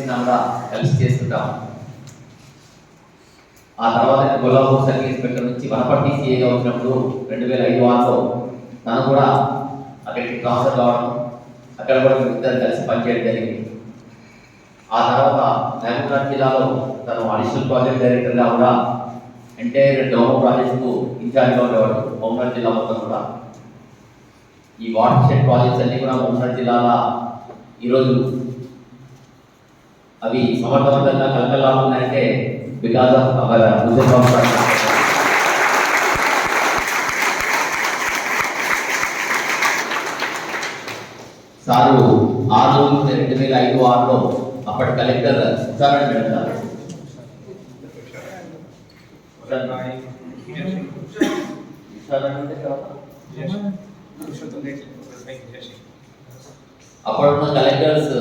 చేసినా కూడా కలిసి చేస్తుంటాం. ఆ తర్వాత గొల్లాపూర్ సర్కిల్ ఇన్స్పెక్టర్ నుంచి వనపర్తి సిఐగా వచ్చినప్పుడు 2005-6లో తను కూడా అక్కడికి ట్రాన్స్ఫర్ కావడం, అక్కడ కూడా ఇద్దరు కలిసి పనిచేయడం జరిగింది. ఆ తర్వాత మహబూబ్నగర్ జిల్లాలో తను అడిషనల్ ప్రాజెక్ట్ డైరెక్టర్గా కూడా ఎంటైర్ డెవో ప్రాజెక్ట్కు ఇన్ఛార్జ్గా ఉండేవాడు. మహబూబ్నగర్ జిల్లా మొత్తం కూడా ఈ వాటర్ షెడ్ ప్రాజెక్ట్స్ అన్ని కూడా మహబూబ్నగర్ జిల్లాలో ఈరోజు అవి సమర్థవంతంగా కలకలాడుతున్నాయంటే because of our Hussain sir 2005-6లో అప్పటి కలెక్టర్ ఉషారాణి మేడం గారు అప్పుడున్న కలెక్టర్స్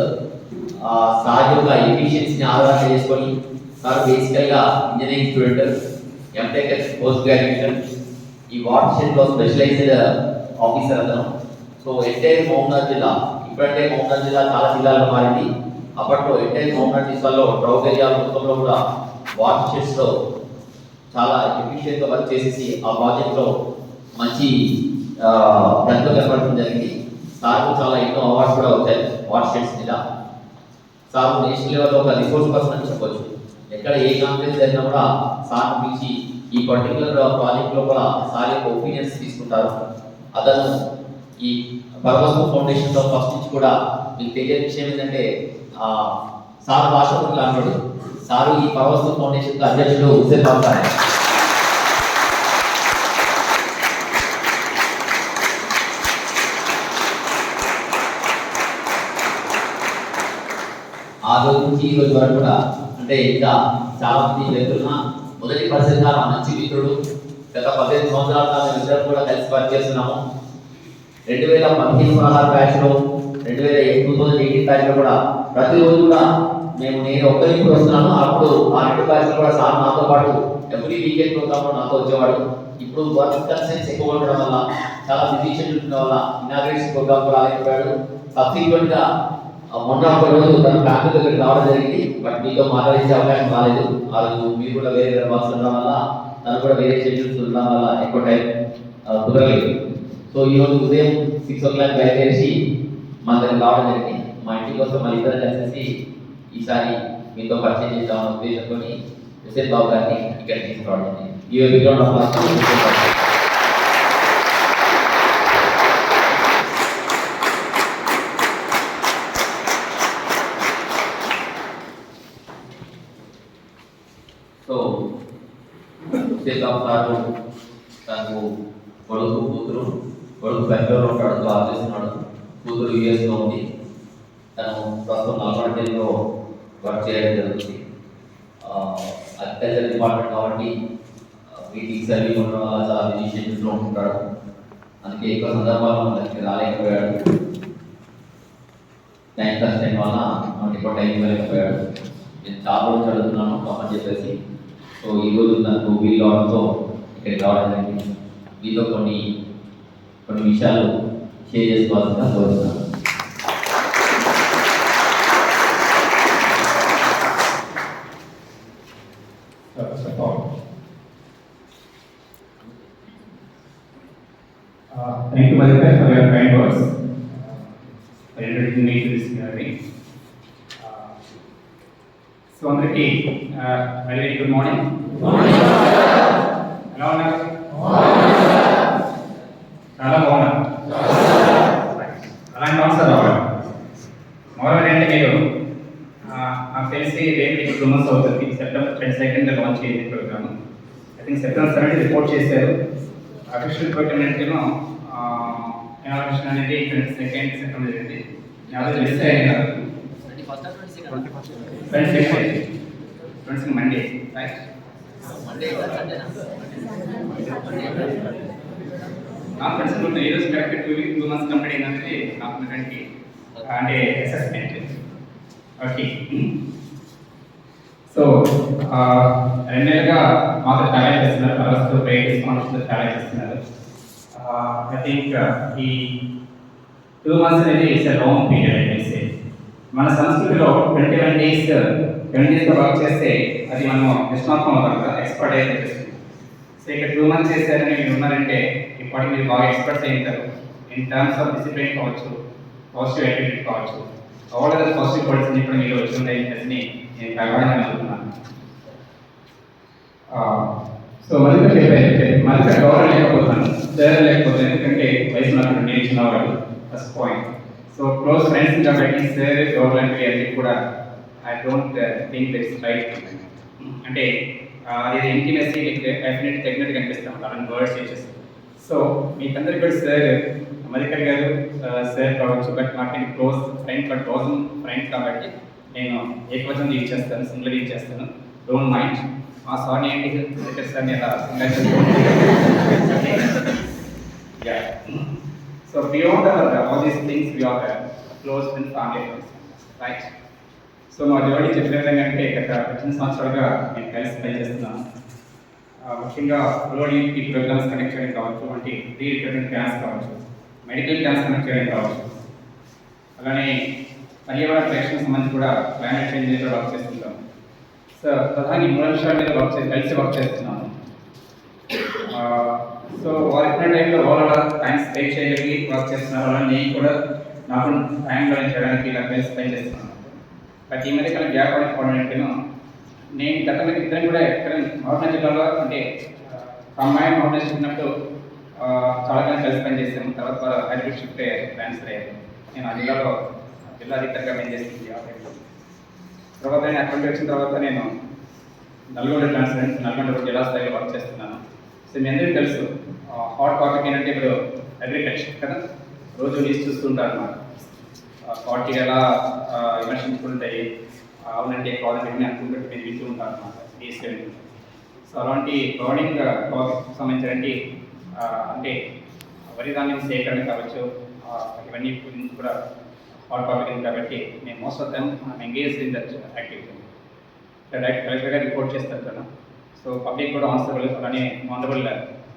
సహజంగా ఎఫిషియన్సీని ఆధారం చేసుకొని సార్ బేసికల్గా engineering student, MTech post graduation, ఈ వాటర్ షెడ్లో స్పెషలైజ్డ్ ఆఫీసర్ అతను. సో ఎంటైర్ మహబూబ్నగర్ జిల్లా, ఇప్పుడంటే మహబూబ్నగర్ జిల్లా చాలా జిల్లాల్లో మారింది. అప్పట్లో ఎంటైర్ మహబూబ్నగర్ జిల్లాలో ట్రౌట్ ఏరియా మొత్తంలో కూడా వాటర్ షెడ్స్లో చాలా ఎఫిషియెంట్గా వర్క్ చేసేసి ఆ ప్రాజెక్ట్లో మంచి ప్రతిభ కనపడడం జరిగింది. సార్కు చాలా ఎన్నో అవార్డ్స్ కూడా వచ్చాయి వాటర్ షెడ్స్ మీద. సార్ నేషనల్ లెవెల్లో ఒక రిసోర్స్ పర్సన్ అని చెప్పొచ్చు. ఎక్కడ ఏ కాన్ఫరెన్స్ జరిగినా కూడా సార్ పిలిచి ఈ పర్టికులర్ ప్రాజెక్ట్లో కూడా సార్ యొక్క ఒపీనియన్స్ తీసుకుంటారు. అతను ఈ పర్వస్కు ఫౌండేషన్లో ఫస్ట్ నుంచి కూడా మీకు తెలియని విషయం ఏంటంటే సార్ భాషకులు అన్నాడు. సారు ఈ పర్వస్కు ఫౌండేషన్ అధ్యక్షుడు హుసేన్ బాబు సార్. ఆ రోజు నుంచి ఈ రోజు వరకు కూడా అంటే ఇంకా చాలా మంది వ్యక్తులున్న మొదటి పరిస్థితిగా మా మంచి మిత్రుడు. గత 15 సంవత్సరాలుగా మేము ఇద్దరు కూడా కలిసి పనిచేస్తున్నాము. 2015-16 బ్యాచ్లో 2018 బ్యాచ్లో కూడా ప్రతిరోజు కూడా నేను ఒక్కరికి కూడా వస్తున్నాను. అప్పుడు ఆ 2 బ్యాచ్లు కూడా సార్ నాతో పాటు ఎవ్రీ వీకెండ్ ప్రోగ్రామ్లో నాతో వచ్చేవాడు. ఇప్పుడు వర్క్ కన్సెన్స్ ఎక్కువ ఉండడం వల్ల, చాలా బిజీ షెడ్యూల్ ఉండడం వల్ల ఇనాగ్రేషన్ ప్రోగ్రామ్ కూడా ఆగిపోయాడు. సబ్సిక్వెంట్గా మొన్న ఒక రోజు తన ఫ్యామిలీ దగ్గరికి రావడం జరిగింది. బట్ మీతో మాట్లాడించే అవకాశం రాలేదు. ఆ రోజు మీరు కూడా వేరే వర్క్స్ ఉండడం వల్ల, తను కూడా వేరే షెడ్యూల్స్ ఉండడం వల్ల ఎక్కువ టైం కుదరలేదు. సో ఈరోజు ఉదయం 6 o'clock బయలుదేరి మన దగ్గర రావడం జరిగింది. మా ఇంటి కోసం మన ఇద్దరు కలిసి ఈసారి మీతో పరిచయం చేద్దామన్న ఉద్దేశంతో హుసేన్ బాబు గారిని ఇక్కడ తీసుకురావడం జరిగింది. ఈ background of so Hussain Babu sir తనకు కొడుకు కూతురు బెంగళూరులో ఉంటాడు, జాబ్ చేస్తున్నాడు. కూతురు యూఎస్లో ఉంది. తను ప్రస్తుతం నల్గొండ జిల్లాలో వర్క్ చేయడం జరుగుతుంది. అగ్రికల్చర్ డిపార్ట్మెంట్ కాబట్టి వీటికి సర్వీస్ ఉండడం వల్ల చాలా బిజీ షెడ్యూల్స్లో ఉంటుంటాడు. అందుకే ఎక్కువ సందర్భాల్లో మన దగ్గరికి రాలేకపోయాడు. టైం కన్స్టెంట్ వల్ల మనకి ఎక్కువ టైం ఇవ్వలేకపోయాడు. నేను చాలా రోజులు చదువుతున్నాను కామని చెప్పేసి. సో ఈరోజు నాకు వీలు కావడంతో ఇక్కడికి రావడం జరిగింది. మీతో కొన్ని విషయాలు షేర్ చేసుకోవాల్సిందిగా కోరుతున్నాను. Thank you, Madhukar, for your kind words. For introducing me to this gathering. So, అందరికీ very good morning. ఎలా ఉన్నారు? చాలా బాగున్నారు. అలాంటి ఆన్సర్ రావాలి. మొదలు అంటే మీరు నాకు తెలిసి రేపు 2 months అవుతుంది. సెప్టెంబర్ 22nd లాంచ్ అయ్యింది programme. I think September 7 report చేశారు. అఫీషియల్ రిపోర్ట్ ఏంటంటేమో ఇనాగ్రేషన్ అనేది 22nd సెప్టెంబర్ జరిగింది. యాభై మిస్ అయ్యాయి కదా, 22nd మండే, రైట్? నాకు తెలిసిన ఈరోజు కరెక్ట్ 2 months కంప్లీట్ అయిందంటే నాకు అంటే అసెస్మెంట్. ఓకే, సో 2 నెలలుగా మాకు చాలా చేస్తున్నారు. పరస్పర ప్రైవేట్ స్పాన్సర్స్ చాలా చేస్తున్నారు. ఐ థింక్ ఈ 2 months అనేది it's a long period. I can say మన సంస్కృతిలో 21 డేస్ 20 డేస్లో వర్క్ చేస్తే అది మనం నిష్ణాతం అవుతాం కదా, ఎక్స్పర్ట్ అయితే వచ్చేస్తుంది. సో ఇక్కడ 2 months చేశారని మీరు ఉన్నారంటే ఇప్పటికి మీరు బాగా ఎక్స్పర్ట్స్ అయి ఉంటారు. ఇన్ టర్మ్స్ ఆఫ్ డిసిప్లిన్ కావచ్చు, పాజిటివ్ యాటిట్యూడ్ కావచ్చు, ఆల్ అదర్ పాజిటివ్ క్వాలిటీస్ అన్ని కూడా మీరు వచ్చి ఉంటాయని నేను ప్రగాఢంగా నమ్ముతున్నాను. సో మళ్ళీ చెప్పారు మళ్ళీ గౌరవం లేకపోతున్నాను, లేకపోతున్నాను, ఎందుకంటే వయసు నాకు నేను చిన్నవాడు, first point. So close friends కాబట్టి సార్ గవర్నమెంట్ అది కూడా I don't think it's right. అంటే అది ఇంటిమెసీ డెఫినెట్ తగ్గినట్టు కనిపిస్తాం అలాంటి వర్డ్స్ చేసేసి. సో మీకందరికీ కూడా సార్ మధుకర్ గారు సార్ కావచ్చు, బట్ నాకు close friend, but close friend కాబట్టి నేను ఏకవచనం యూజ్ చేస్తాను, సింగిల్ యూజ్ చేస్తాను, డోంట్ మైండ్. ఆ సార్ని ఏంటి మధుకర్ సార్ని ఎలా So beyond all these things, we are close with family friends, right? So మా జోడి చెప్పిన విధంగా అంటే గత 15 సంవత్సరాలుగా నేను కలిసి పనిచేస్తున్నాను. ముఖ్యంగా లోని ఈ ప్రోగ్రామ్స్ కనెక్ట్ చేయడం కావచ్చు, అంటే ప్రీ రిక్రూట్మెంట్ క్యాంప్స్ కావచ్చు, మెడికల్ క్యాంప్స్ కనెక్ట్ చేయడం కావచ్చు, అలానే పర్యావరణ పరిరక్షణ సంబంధించి కూడా క్లైమేట్ చేంజ్ మీద వర్క్ చేస్తుంటాం. సో ప్రధాని 3 అంశాల మీద కలిసి వర్క్ చేస్తున్నాను. సో వారు ఇచ్చిన టైంలో వాళ్ళ టైం స్పెండ్ చేయడానికి వర్క్ చేస్తున్నారు, అలా నేను కూడా నాకు టైంలో చేయడానికి ఇలా కలిసి పని చేస్తున్నాను. బట్ ఈ మధ్య కాలం గ్యాప్ అనుకోవడం నేను గతంలో ఇద్దరు కూడా ఎక్కడ మహబూబ్నగర్ జిల్లాలో అంటే కంబైన్ మహబూబ్నగర్ ఉన్నప్పుడు చాలా కాలం కలిసి పని చేశాను. తర్వాత హైదరాబాద్ షిఫ్ట్ ట్రాన్స్ఫర్ అయ్యాను. నేను ఆ జిల్లాలో జిల్లాధికారిగా పనిచేసింది ఆ టైంలో. తర్వాత నేను అక్కడికి వచ్చిన తర్వాత నేను నల్గొండ నల్గొండ జిల్లా స్థాయిలో వర్క్ చేస్తున్నాను. సో మీ అందరికీ తెలుసు హాట్ టాపిక్ ఏంటంటే ఇప్పుడు అగ్రికల్చర్ కదా, రోజు న్యూస్ చూస్తుంటారు అన్నమాట. పార్టీ ఎలా విమర్శించుకుంటాయి, అవునంటే కావాలంటే అనుకుంటే నేను వింటూ ఉంటాను అన్నమాట తీసుకెళ్ళి. సో అలాంటి గవర్నింగ్ టాపిక్ సంబంధించినటువంటి అంటే వరి ధాన్యం సేకరణ కావచ్చు, ఇవన్నీ గురించి కూడా హాట్ టాపిక్ ఉంది కాబట్టి నేను most of them engage in that activity. Direct కలెక్టర్గా రిపోర్ట్ చేస్తాను కదా. సో పబ్లిక్ కూడా ఆన్సరబుల్, అలానే ఆనరబుల్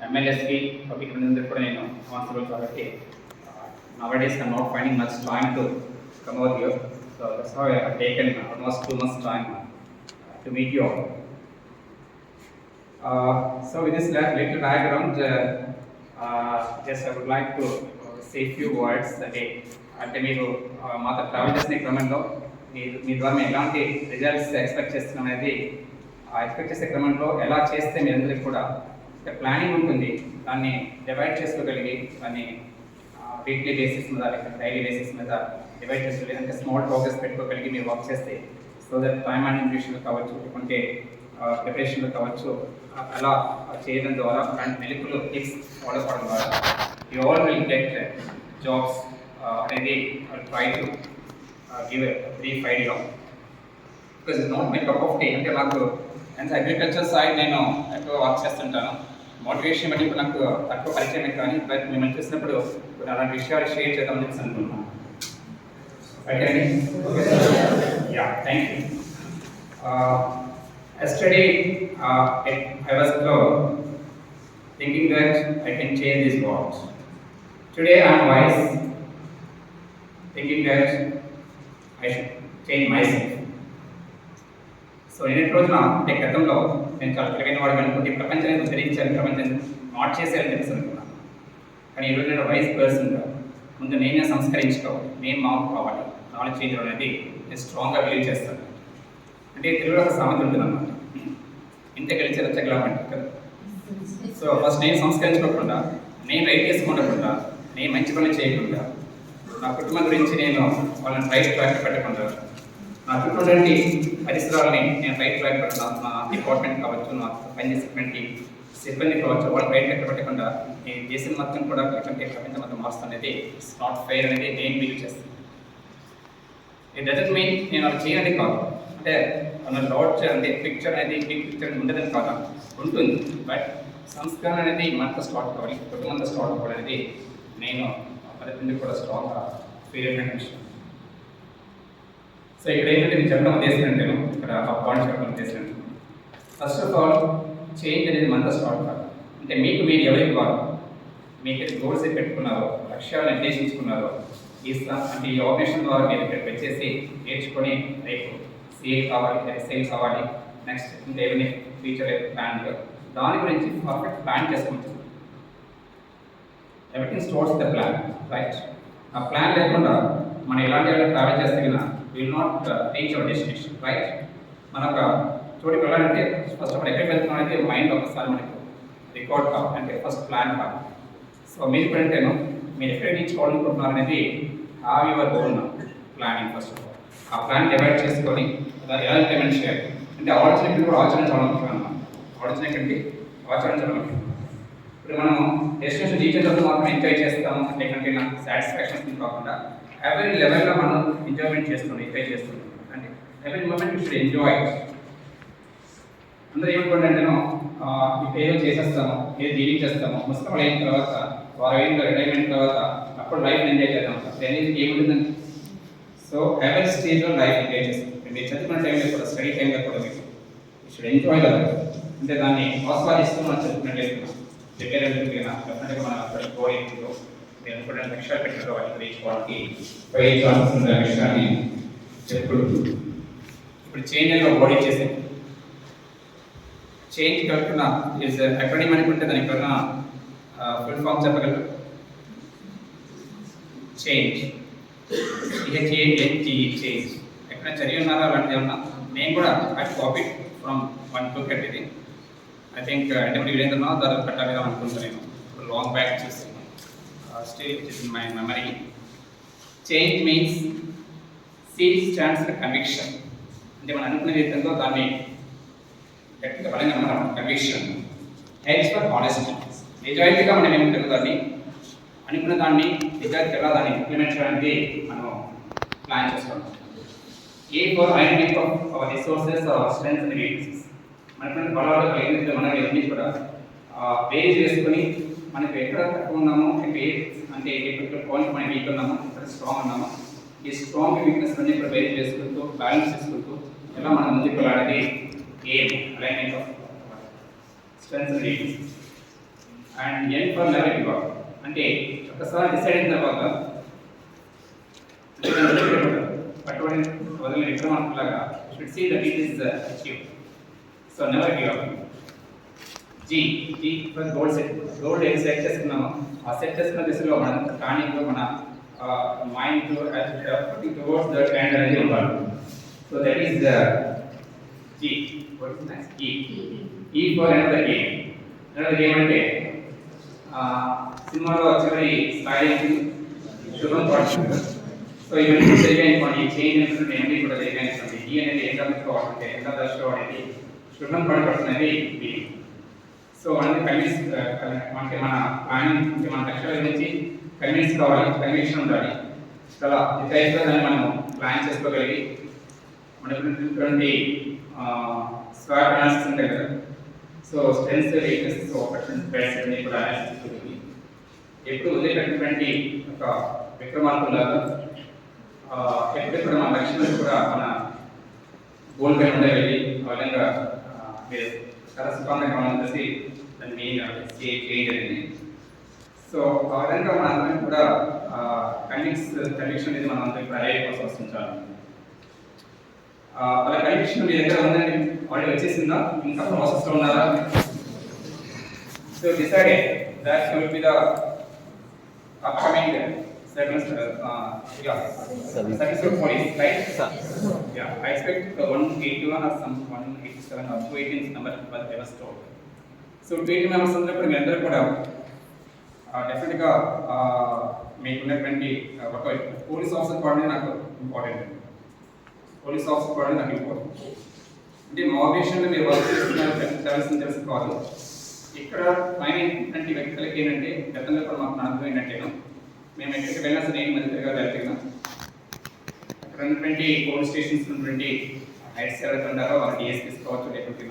ఎమ్మెల్యేస్కి పబ్లిక్ అందరికీ కూడా నేను ఆన్సరబుల్ కాబట్టి nowadays I'm not finding much time to come over here. So that's how I have taken almost 2 months time to meet you all. So with this little background, just I would like to say few words అంటే మీరు మాతో travel చేసిన క్రమంలో మీ ద్వారా మేము ఎలాంటి results expect చేస్తున్నాం అనేది ఎక్స్పెక్ట్ చేసే క్రమంలో ఎలా చేస్తే మీ అందరికీ కూడా ప్లానింగ్ ఉంటుంది, దాన్ని డివైడ్ చేసుకోగలిగి దాన్ని వీక్లీ బేసిస్ మీద లేక డైలీ బేసిస్ మీద డివైడ్ చేసుకోగలిగి అంటే స్మాల్ ప్రోగ్రెస్ పెట్టుకోగలిగి మీరు వర్క్ చేస్తే సో దట్ టైమ్ మేనేజ్మెంట్ కావచ్చు, లేకుంటే ప్రిపరేషన్లో కావచ్చు, అలా చేయడం ద్వారా అలాంటి మెలుకులు టిప్స్ ఫాలో అవడం ద్వారా you all will get jobs అనేది try to give brief idea because it's not my cup of tea. అంటే నాకు అండ్ అగ్రికల్చర్ సైడ్ నేను ఎక్కువ వర్క్ చేస్తుంటాను. మోటివేషన్ బట్టి ఇప్పుడు నాకు తక్కువ పరిచయం కానీ బట్ మిమ్మల్ని చూసినప్పుడు అలాంటి విషయాలు షేర్ చేద్దామని చెప్పి అనుకుంటున్నాను. ఓకే అండి, yeah thank you. Yesterday I was thinking that I can change this world. Today I am wise, thinking that I should change myself. So నిన్నటి రోజున అంటే గతంలో నేను చాలా తెలివైన వాడు అనుకుంటే ప్రపంచాన్ని ఉద్ధరించాను, ప్రపంచాన్ని మార్చేసేయాలని చెప్పేసి అనుకున్నాను. కానీ ఈరోజు నేను వైస్ పర్సన్గా ముందు నేనే సంస్కరించుకోవాలి, నేను మార్పు కావాలి, నాలెడ్జ్ చేంజ్ అనేది నేను స్ట్రాంగ్గా బిలీవ్ చేస్తాను. అంటే తెలుగులో ఒక సామెత ఉంటుంది అన్నమాట, ఇంత గెలిచే రచ్చగలమంటే కదా. సో ఫస్ట్ నేను సంస్కరించుకోకుండా, నేను రైట్ చేసుకోకుండా, నేను మంచి పనులు చేయకుండా, నా కుటుంబం గురించి నేను వాళ్ళని రైట్ ట్రాక్ పెట్టకుండా, నా చుట్టూ పరిసరాలని నేను రైట్ ట్రాక్ పెట్టకుండా, నా డిపార్ట్మెంట్ కావచ్చు, నా పనిచేసేటువంటి సిబ్బంది కావచ్చు, వాళ్ళు రైట్ ట్రాక్ పెట్టకుండా నేను దేశం మొత్తం కూడా లేకుంటే ప్రపంచం మొత్తం మారుస్తాను అనేది ఇట్స్ నాట్ ఫెయిర్ అనేది నేను బిలీవ్ చేస్తాను. ఇట్ డజంట్ మీన్ నేను అలా చేయడానికి కాదు, అంటే మన లాట్ అంటే పిక్చర్ అనేది బిగ్ పిక్చర్ ఉండదని కాదు, ఉంటుంది. బట్ సంస్కరణ అనేది మనతో స్టార్ట్ కావాలి, కుటుంబంతో స్టార్ట్ కావాలి అనేది నేను పద్ధతి కూడా స్ట్రాంగ్గా ఫీల్ అయిన విషయం. సో ఇక్కడ ఏంటంటే నేను చెప్పడం ఉద్దేశించండి, నేను ఇక్కడ ఆ పాయింట్ చెప్పడం ఉద్దేశించండి. ఫస్ట్ ఆఫ్ ఆల్ చేంజ్ అనేది మనతో స్టార్ట్ కాదు. అంటే మీకు మీరు ఎవరికి కాదు, మీకు గోల్స్ పెట్టుకున్నారో, లక్ష్యాలు నిర్దేశించుకున్నారో, అంటే ఈ ఆర్గనైజేషన్ ద్వారా మీరు ఇక్కడికి వచ్చేసి నేర్చుకొని రేపు సిఏ కావాలి, ఎస్ఐ కావాలి, నెక్స్ట్ ఇంకా ఏమైనా ఫ్యూచర్ ప్లాన్ దాని గురించి పర్ఫెక్ట్ ప్లాన్ చేసుకుంటుంది. Everything stores the plan, right? ఆ ప్లాన్ లేకుండా మనం ఎలాంటి ట్రావెల్ చేస్తే కన్నా will not reach our destination, right? మనకు చోటుకి వెళ్ళాలంటే ఫస్ట్ మనం ఎక్కడికి వెళ్తున్నాం అనేది మైండ్ ఒకసారి మనకు రికార్డ్ కావాలి, అంటే ఫస్ట్ ప్లాన్ కావాలి. సో మీరు ఇప్పుడంటేను మీరు ఎక్కడ రీచ్ కావాలనుకుంటున్నారు అనేది have your own planning. First of all ఆ ప్లాన్ డివైడ్ చేసుకొని దాన్ని ఎలా ఇంప్లిమెంట్ చేయాలి అంటే ఆలోచన కూడా ఆచరించాలి ముఖ్యం అన్నమాట. ఆలోచన కంటే ఆచరించడం ముఖ్యం. ఇప్పుడు మనం డెస్టినేషన్ రీచ్ అయినప్పుడు మాత్రం ఎంజాయ్ చేస్తాము అంటే కంటే నాకు సాటిస్ఫాక్షన్ కాకుండా ఎవరీ లెవెల్లో మనం ఎంజాయ్మెంట్ చేస్తున్నాం, ఎంజాయ్ చేస్తున్నాం. అంటే every moment you should enjoy. అందరూ ఏమనుకుంటారంటేనో ఇప్పుడు ఏదో చేసేస్తాము, ఏదో డీలింగ్ చేస్తాము, ముసలి అయిన తర్వాత వారు అయిన రిటైర్మెంట్ తర్వాత అప్పుడు లైఫ్ ఎంజాయ్ చేద్దాం. అనేది ఏముంటుందండి? సో ఎవరీ స్టేజ్లో లైఫ్ ఎంజాయ్ చేస్తాం. మీరు చదువుకున్న టైంలో కూడా స్టడీ టైంలో కూడా మీకు you should enjoy the life. అంటే దాన్ని ఆస్వాదిస్తూ మనం చదువుకున్నట్లయితే ప్రిపేర్ అయినా డెఫినెట్గా మన కోడింగ్లో మీరు అనుకున్న లక్ష్యాలు పెట్టినట్టు వాటికి రీచుకోవడానికి ప్రయత్నించాల్సిన విషయాన్ని చెప్పుడు. ఇప్పుడు చేంజ్ అనేది బాడీ చేసే చేంజ్ కలుపుకున్న ఈజ్ అకాడమీ అనుకుంటే దానికి కన్నా ఫుల్ ఫామ్ చెప్పగలరు. చేంజ్ చేంజ్ ఎక్కడ చదివి ఉన్నారా అలాంటిది ఏమన్నా? నేను కూడా I copy from one book అంటే ఇది ఐ థింక్ అంటే వీరేంద్రనాథ్ దాదాపు కట్టాలిగా అనుకుంటాను. నేను లాంగ్ బ్యాక్ చూస్తున్నాను, still it is in my memory. Change means C stands for conviction. అంటే మనం అనుకునే విధంగా దాన్ని గట్టిగా బలంగా మనం కన్విక్షన్. హెచ్ ఫర్ హానెస్టీ, నిజాయితీగా మనం ఏముంటుందో దాన్ని అనుకున్న దాన్ని నిజాయితీగా దాన్ని ఇంప్లిమెంట్ చేయడానికి మనం ప్లాన్ చేసుకోవాలి. A for identity of our resources, our strengths and weaknesses. మనకున్న బలాలు కలిగిన మనం ఇవన్నీ కూడా బేస్ చేసుకుని మనకు ఎక్కడ తక్కువ ఉన్నామో అంటే ఎక్కడ పాయింట్ మనం వీక్ ఉన్నామో, ఎక్కడ స్ట్రాంగ్ ఉన్నామో, ఈ స్ట్రాంగ్ వీక్నెస్ అన్ని కూడా బేస్ చేసుకుంటూ బ్యాలెన్స్ చేసుకుంటూ ఎలా మనం ముందుకు వెళ్ళాలి. ఏం alignment of strengths and weaknesses. And N for never give up. అంటే ఒకసారి డిసైడ్ అయిన తర్వాత పట్టుబడి వదిలిన విక్రమార్కులాగా should see that it is achieve. So never give up. G for goal set. Goal ఏం సెట్ చేసుకున్నామో ఆ సెట్ చేసుకున్న దిశలో మన ప్లానింగ్లో మన మైండ్ టువర్డ్స్ దట్ ఎండ్ అనేది ఉండాలి. So that is G. E for another game. Another game అంటే సినిమాలో చివరి స్థాయి శుభం పడుతుంది. సో ఇవన్నీ జరిగాయనుకోండి, చేంజ్ అనుకుంటే అన్నీ కూడా జరిగాయనుకోండి. ఈ అనేది ఎంత తీసుకోవాలంటే ఎంత దర్శనం అనేది శుభం పడబడుతున్నది ఇది. సో అనేది కన్విన్స్ మనకి మన ప్లానింగ్ అంటే మన లక్ష్యాల గురించి కన్విన్స్ కావాలి, కన్విక్షన్ ఉండాలి. చాలా నిజాయితీగా దాన్ని మనం ప్లాన్ చేసుకోగలిగి మనకున్నటువంటి స్వాట్ అనాలిసిస్ ఉంటాయి కదా. సో స్ట్రెంగ్స్, వీక్నెసెస్, ఆపర్చునిటీస్ అన్ని కూడా అనాలిసిస్ చేసుకోగలిగి ఎప్పుడు వదిలిపెట్టినటువంటి ఒక విక్రమార్కులాగా ఎప్పుడెప్పుడు మన లక్ష్యాలు కూడా మన గోల్ పైన ఉండగలిగి ఆ విధంగా మీరు చాలా సుఖంగా మనం చేసి దాన్ని మెయిన్ చేంజ్ అనేది. సో ఆ విధంగా మన అందరం కూడా కన్విక్షన్ అనేది మనం అందరం ఇప్పుడు అరేంజ్ కోసం వస్తుంటాం. అలా కన్విక్షన్ మీ దగ్గర ఉందండి, ఆల్రెడీ వచ్చేసిందా, ఇంకా ప్రాసెస్లో ఉన్నారా? So decided that will be the upcoming successful police, right? Yeah, I expect 181 or some 187 or 218 number was I was told. So 280 members అందరూ మీ అందరూ కూడా డెఫినెట్గా మీకున్నటువంటి ఒక పోలీస్ ఆఫీసర్ కూడా నాకు ఇంపార్టెంట్. పోలీస్ ఆఫీసర్ కూడా నాకు ఇంపార్టెంట్. అంటే మా ఆర్గనైజేషన్లో మీరు వర్క్ చేస్తున్నారు తెలుసు కాదు. ఇక్కడ పైన ఏంటంటే వ్యక్తులకి ఏంటంటే గతంలో కూడా మాకు అనుభవం ఏంటంటే మేము ఎక్కడికి వెళ్ళినా సరే నేను మంత్రిగా వెళ్తున్నాం. అక్కడ ఉన్నటువంటి పోలీస్ స్టేషన్స్ ఉన్నటువంటి హెడ్స్ ఎవరైతే ఉంటారో వాళ్ళ డిఎస్పీస్ కావచ్చు, లేకపోతే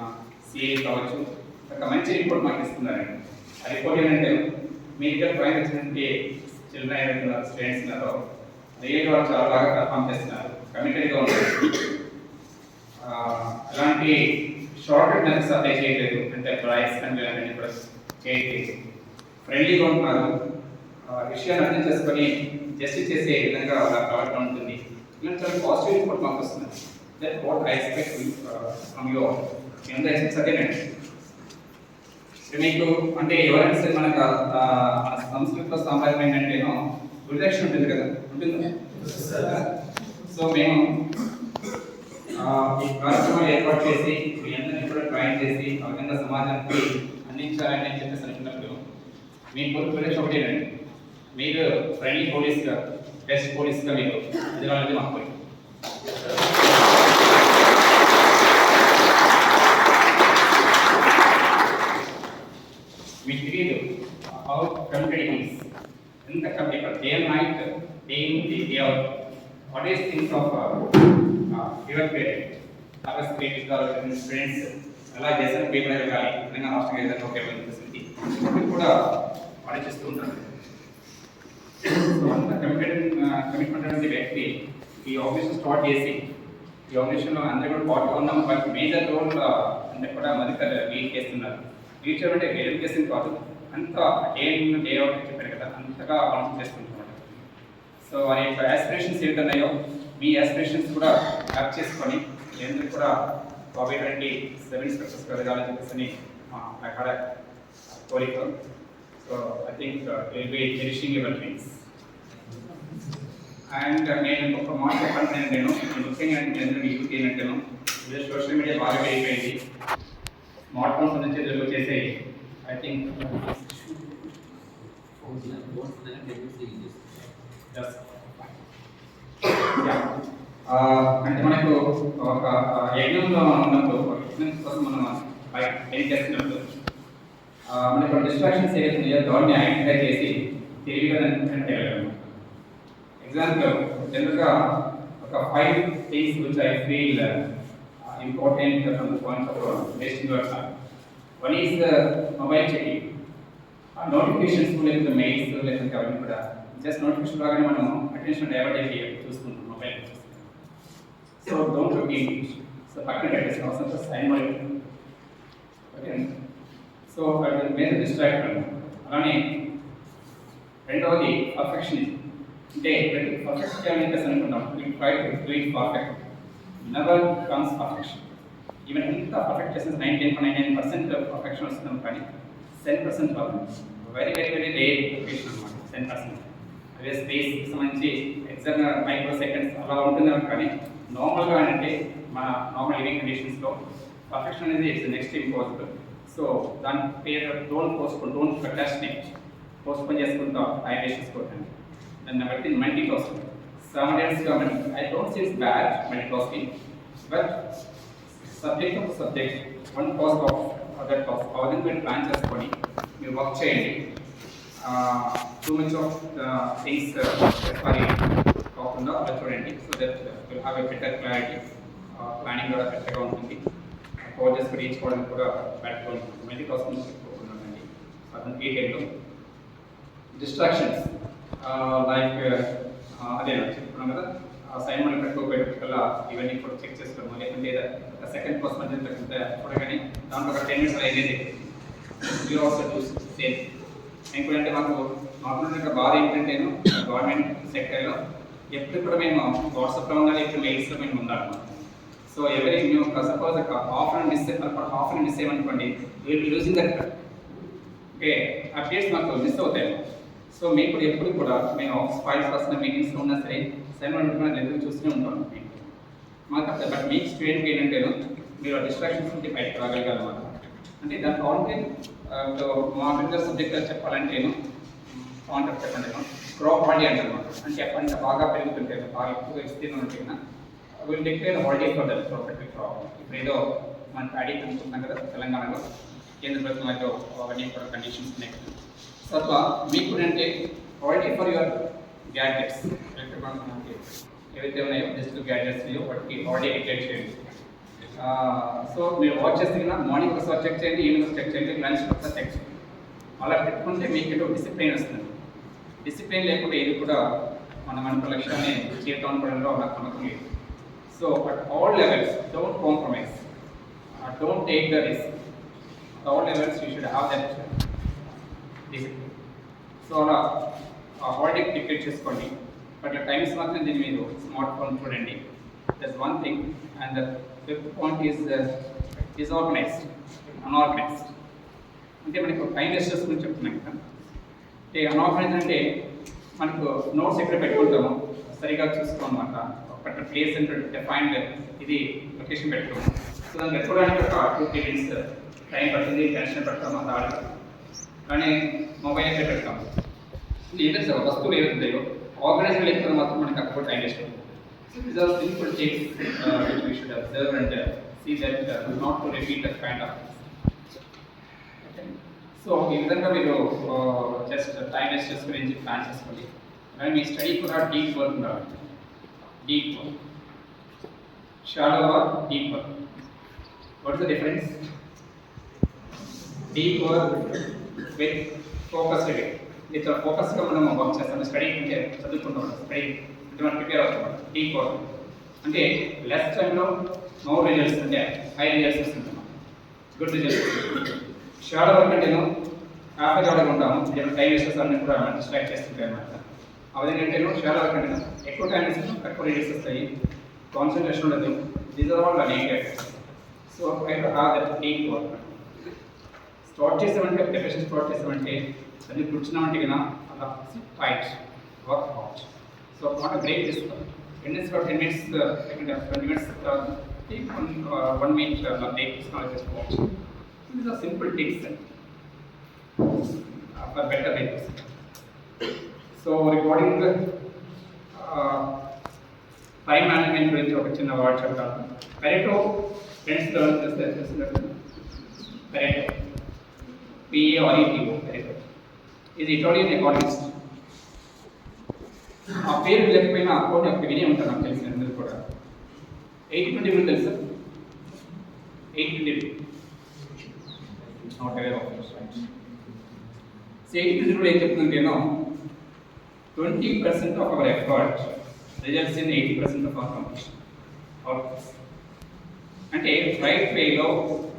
సిఐ కావచ్చు, ఒక మంచి రిపోర్ట్ మాకు ఇస్తున్నారండి. ఆ రిపోర్ట్ ఏంటంటే మీ దగ్గర పైన వచ్చినటువంటి చిల్డ్రన్ ఎవరైతే స్టూడెంట్స్ ఉన్నారో రియల్గా వాళ్ళు చాలా బాగా పర్ఫామ్ చేస్తున్నారు, కమిటెడ్గా ఉన్నారు, అలాంటి షార్ట్ మెథడ్స్ అప్లై చేయలేదు, అంటే ప్రైస్ అండ్ ఇలాంటివి కూడా చేయలేదు, ఫ్రెండ్లీగా ఉంటున్నారు, విషయాన్ని అర్థం చేసుకొని జస్టిస్ చేసే విధంగా అలా ప్రవర్తన ఉంటుంది. ఇలాంటి చాలా పాజిటివ్ రిపోర్ట్ మాకు వస్తుంది. That what I expect from you all. మీ అందరూ ఎక్స్పెక్ట్స్ అదేనండి. మీకు అంటే ఎవరైనా సరే మనకు సంస్కృతిలో సాంప్రదాయం ఏంటంటేనో గురుదక్షిణ ఉంటుంది కదా, ఉంటుంది. సో మేము ఈ కార్యక్రమం ఏర్పాటు చేసి మీ అందరినీ కూడా ట్రైన్ చేసి ఆ విధంగా సమాజానికి అందించాలని చెప్పేసి అనుకున్నప్పుడు మీ గురుదక్షిణ ఒకటేనండి. మీరు ఫ్రెండ్లీ పోలీస్గా, బెస్ట్ పోలీస్గా మీరు ఎదగాలనేది మాకు కోరిక. మీకు తెలియదు హౌ కమిటెడ్ ఈస్, ఎంత committed day and night, day in day out, what is things of your parent hours creative friends అలా చేసిన పేపర్ వెళ్ళాలి తెలంగాణ రాష్ట్రంగా ఏదైనా ఒక ఫెసిలిటీ కూడా ఆలోచిస్తూ ఉంటారు. అంత కమిట్మెంట్ అనేది వ్యక్తి ఈ ఆర్గనైజేషన్ స్టార్ట్ చేసి ఈ ఆర్గనైజేషన్లో అందరూ కూడా పార్టీ ఉన్నాం. బట్ మేజర్ రోల్ అందరూ కూడా మధ్య లీడ్ చేస్తున్నారు. లీడ్ చేయడం అంటే ఎడ్యుకేషన్ కాదు, అంతా డే ఇన్ డే అవుట్ చెప్పారు కదా, అంతగా ఆలోచన చేస్తుంటున్నారు. సో వారి యొక్క యాస్పిరేషన్స్ ఏదన్నాయో మీ యాస్పిరేషన్స్ కూడా యాప్ చేసుకొని అందరూ కూడా COVID-20 సక్సెస్ కలగాలని చెప్పేసి అక్కడ కోరిక. So I think will be cherishing your dreams. And నేను ఒక మాట చెప్పాను, నేను ముఖ్యంగా యూత్ ఏంటంటేను ఇది సోషల్ మీడియా బాగా అయిపోయింది. స్మార్ట్ ఫోన్స్ నుంచి తెలుగు చేసే ఐ థింక్ అంటే మనకు ఒక యజ్ఞంలో ఉన్నప్పుడు కోసం మనం ఏం చేస్తున్నప్పుడు మనకు డిస్ట్రాక్షన్స్ ఏవైతున్నాయో దాన్ని ఐడెంటిఫై చేసి తెలివిగా చేయగలము. ఎగ్జాంపుల్ జనరల్గా ఒక 5 things which I feel important from the point of wasting your time. One is the mobile checking. Notifications లేకపోతే మెయిల్స్ లేకపోతే అవన్నీ కూడా జస్ట్ నోటిఫికేషన్ రాగానే మనం అటెన్షన్ డైవర్ట్ అయ్యి చూసుకుంటాం mobile. So don't look in it. So పక్కన పెట్టేసి అవసరం సైన్ ಮಾಡಿ. ఓకే, సో అది మీద డిస్ట్రాక్ట్ అన్నమాట. అలానే రెండవది పర్ఫెక్షనిజం. అంటే పర్ఫెక్ట్ చేయాలని అనుకుంటాం, we try to do it perfect, never comes perfection. Even ఎంత పర్ఫెక్ట్ చేసిన 99% పర్ఫెక్షన్ వస్తున్నాం, కానీ 10% problem, very very very rare occasion అనమాట 10%. అదే స్పేస్ సంబంధించి ఎగ్జాక్ట్ మైక్రో సెకండ్స్ అలా ఉంటుంది కానీ నార్మల్గా అంటే మన నార్మల్ లివింగ్ కండిషన్స్లో పర్ఫెక్షన్ అనేది ఇట్స్ నెక్స్ట్ ఇంపాసిబుల్. సో దాని పేరు డోంట్ ప్రొకాస్టినేట్, పోస్ట్పోన్ చేసుకుంటాం టైం వేస్ట్ చేసుకోవద్దండి. దాన్ని బట్టి multitasking, 7 days government I don't see it's bad multitasking, but subject of subject one task of other task ఆ విధంగా మీరు ప్లాన్ చేసుకొని మీరు వర్క్ చేయండి. టూ మచ్ ఆఫ్ థింగ్స్ మరి కాకుండా అలా చూడండి. So that will have a better clarity, planning కూడా బెటర్గా ఉంటుంది, ప్రాజెక్ట్స్ రీచ్కోవడానికి కూడా బెటర్గా ఉంటుంది. మల్టీటాస్కింగ్ చెప్పుకుంటున్నానండి అతను డీటెయిల్లో. డిస్ట్రాక్షన్స్ లైక్ అదే చెప్పుకున్నాం కదా, అసైన్మెంట్ పెట్టుకోబెట్టుకల్లా ఇవన్నీ కూడా చెక్ చేసుకోవడం, లేకుంటే సెకండ్ ఫస్ట్ మధ్య చూడగానే దాంట్లో ఒక 10 minutes అయ్యేది యూ ఆల్సో డూ సేమ్. ఇంకోటంటే మాకు నార్మల్గా బాధ ఏంటంటే గవర్నమెంట్ సెక్టర్లో ఎప్పుడు కూడా మేము వాట్సాప్లో ఉండాలి, ఎప్పుడు మెయిల్స్లో మేము ఉండాలన్నమాట. సో ఎవరి మేము సపోజ్ హాఫ్ అన్ మిస్ అయ్యమనుకోండి, will be losing that. Okay, updates మాకు మిస్ అవుతాయి. సో మీకు ఎప్పుడు కూడా మేము ఆఫీస్ ఫైల్స్ వస్తున్న మీటింగ్స్లో ఉన్నా సరే అసైన్మెంట్ ఎదురు చూస్తూనే ఉంటాం మాకు. బట్ మీకు స్టూడెంట్కి ఏంటంటే మీరు డిస్ట్రాక్షన్స్ నుండి బయటకు రాగలగాలన్నమాట. అంటే దాని కాంటెంట్ మా బిజినెస్ సబ్జెక్ట్ చెప్పాలంటే కాంటెంట్ చెప్పండి క్రాప్ హాలిడే అంటారన్నమాట. అంటే పంట బాగా పెరుగుతుంటే బాగా ఎక్కువగా విస్తీర్ణం ఉంటే will declare holiday for that protective crop. ఇప్పుడు ఏదో మన ప్యాడీ అనుకుంటున్నాం కదా తెలంగాణలో, కేంద్ర ప్రభుత్వంలో అవన్నీ కూడా కండిషన్స్ ఉన్నాయి. సో అట్లా మీకు అంటే హాలిడే ఫర్ యువర్ గ్యాడ్జెట్స్, ఏవైతే ఉన్నాయో జస్ట్ గ్యాడ్జెట్స్ వాటికి హాలిడే డిక్లేర్ చేయండి. సో మీరు వాచ్ చేస్తే మార్నింగ్ ఒకసారి చెక్ చేయండి, ఈవినింగ్ ఒకసారి చెక్ చేయండి, లంచ్ ఒకసారి చెక్ చేయండి. అలా పెట్టుకుంటే మీకు ఏదో డిసిప్లిన్ వస్తుంది. డిసిప్లిన్ లేకుండా ఇది కూడా మన లక్ష్యాన్ని చేరుతూ అనుకోవడంలో నాకు నమ్మకం లేదు. So at all levels don't compromise, don't take the risk. At all levels you should have that discipline. So అలా హాలిడే టికెట్ చేసుకోండి. బట్ టైమ్స్ మాత్రం దీన్ని మీరు స్మార్ట్ ఫోన్ చూడండి. That's one thing. And the fifth point is disorganized, unorganized. అంటే మనకు time wasters గురించి చెప్తున్నాం కదా. అంటే అన్ఆర్గనైజ్డ్ అంటే మనకు నోట్స్ ఎక్కడ పెట్టుకుంటాము సరిగా చూసుకోం అనమాట. ఒక ప్లేస్ అంటే డిఫైన్డ్ ఇది లొకేషన్ పెట్టుకోము. సో దాన్ని పెట్టుకోవడానికి ఒక 2-3 minutes టైం పడుతుంది, టెన్షన్ పెడతాము, అంత ఆడతాం. కానీ మొబైల్ అయితే పెడతాము. ఏదైతే సార్ వస్తువులు ఏదైతుందో ఆర్గనైజ్డ్ లేకపోతే మాత్రం మనకి అక్కడ టైం వేస్ట్ అవుతుంది. So these are simple tips which we should observe and see that not to repeat that kind of. So ఈ విధంగా మీరు జస్ట్ టైం వేస్టర్స్ గురించి ప్లాన్ చేసుకోండి. కానీ మీ స్టడీ కూడా డీప్ వర్క్ ఉండాలి. Deep work, shallow work, deep work. What is the difference? Deep work with focused way. దీంతో ఫోకస్గా మనం వర్క్ చేస్తాం. స్టడీ అంటే చదువుకుంటాం, స్టడీ అంటే మనం ప్రిపేర్ అవుతాం. డీప్ వర్క్ అంటే లెస్ టైంలో నో రిజల్ట్స్, అంటే హై రిజల్ట్స్ వస్తుంటాం, గుడ్ రిజల్ట్స్. షాడో వర్క్ అంటేను హ్యాపీ జాడగా ఉంటాము, టైం వేస్టర్స్ అన్నీ కూడా డిస్ట్రాక్ట్ చేస్తుంటాయి అన్నమాట. ఆ విధంగా అంటేను షాడో వర్క్ అంటే ఎక్కువ టైం వేస్తాం, తక్కువ రిజల్ట్స్ వస్తాయి, కాన్సన్ట్రేషన్ ఉండదు. These are all negative. So I have that deep work. Start చేసామంటే ప్రిపరేషన్ స్టార్ట్ చేసామంటే అన్ని కూర్చున్నామంటే కదా అలా fight work hard. So not break తీసుకోవాలి. 10 minutes 20 minutes 1 minute బ్రేక్ తీసుకోవాలి చేసుకోవచ్చు. These are simple tips for better results. So regarding the time management గురించి ఒక చిన్న వర్డ్ చెప్తాను. Pareto friends Pareto P-A-R-E-T-O Pareto is Italian economist. ఆ పేరు లేకపోయినా అకౌంట్ యొక్క వినే ఉంటారు నాకు తెలిసిన అందరూ కూడా. 80-20 రూల్ తెలుసా? 80-20 rule not aware of this, right? So 80-20 rule ఏం చెప్తుందంటేనో 20% of our effort results in 80% of our completion. అంటే రైట్ వేలో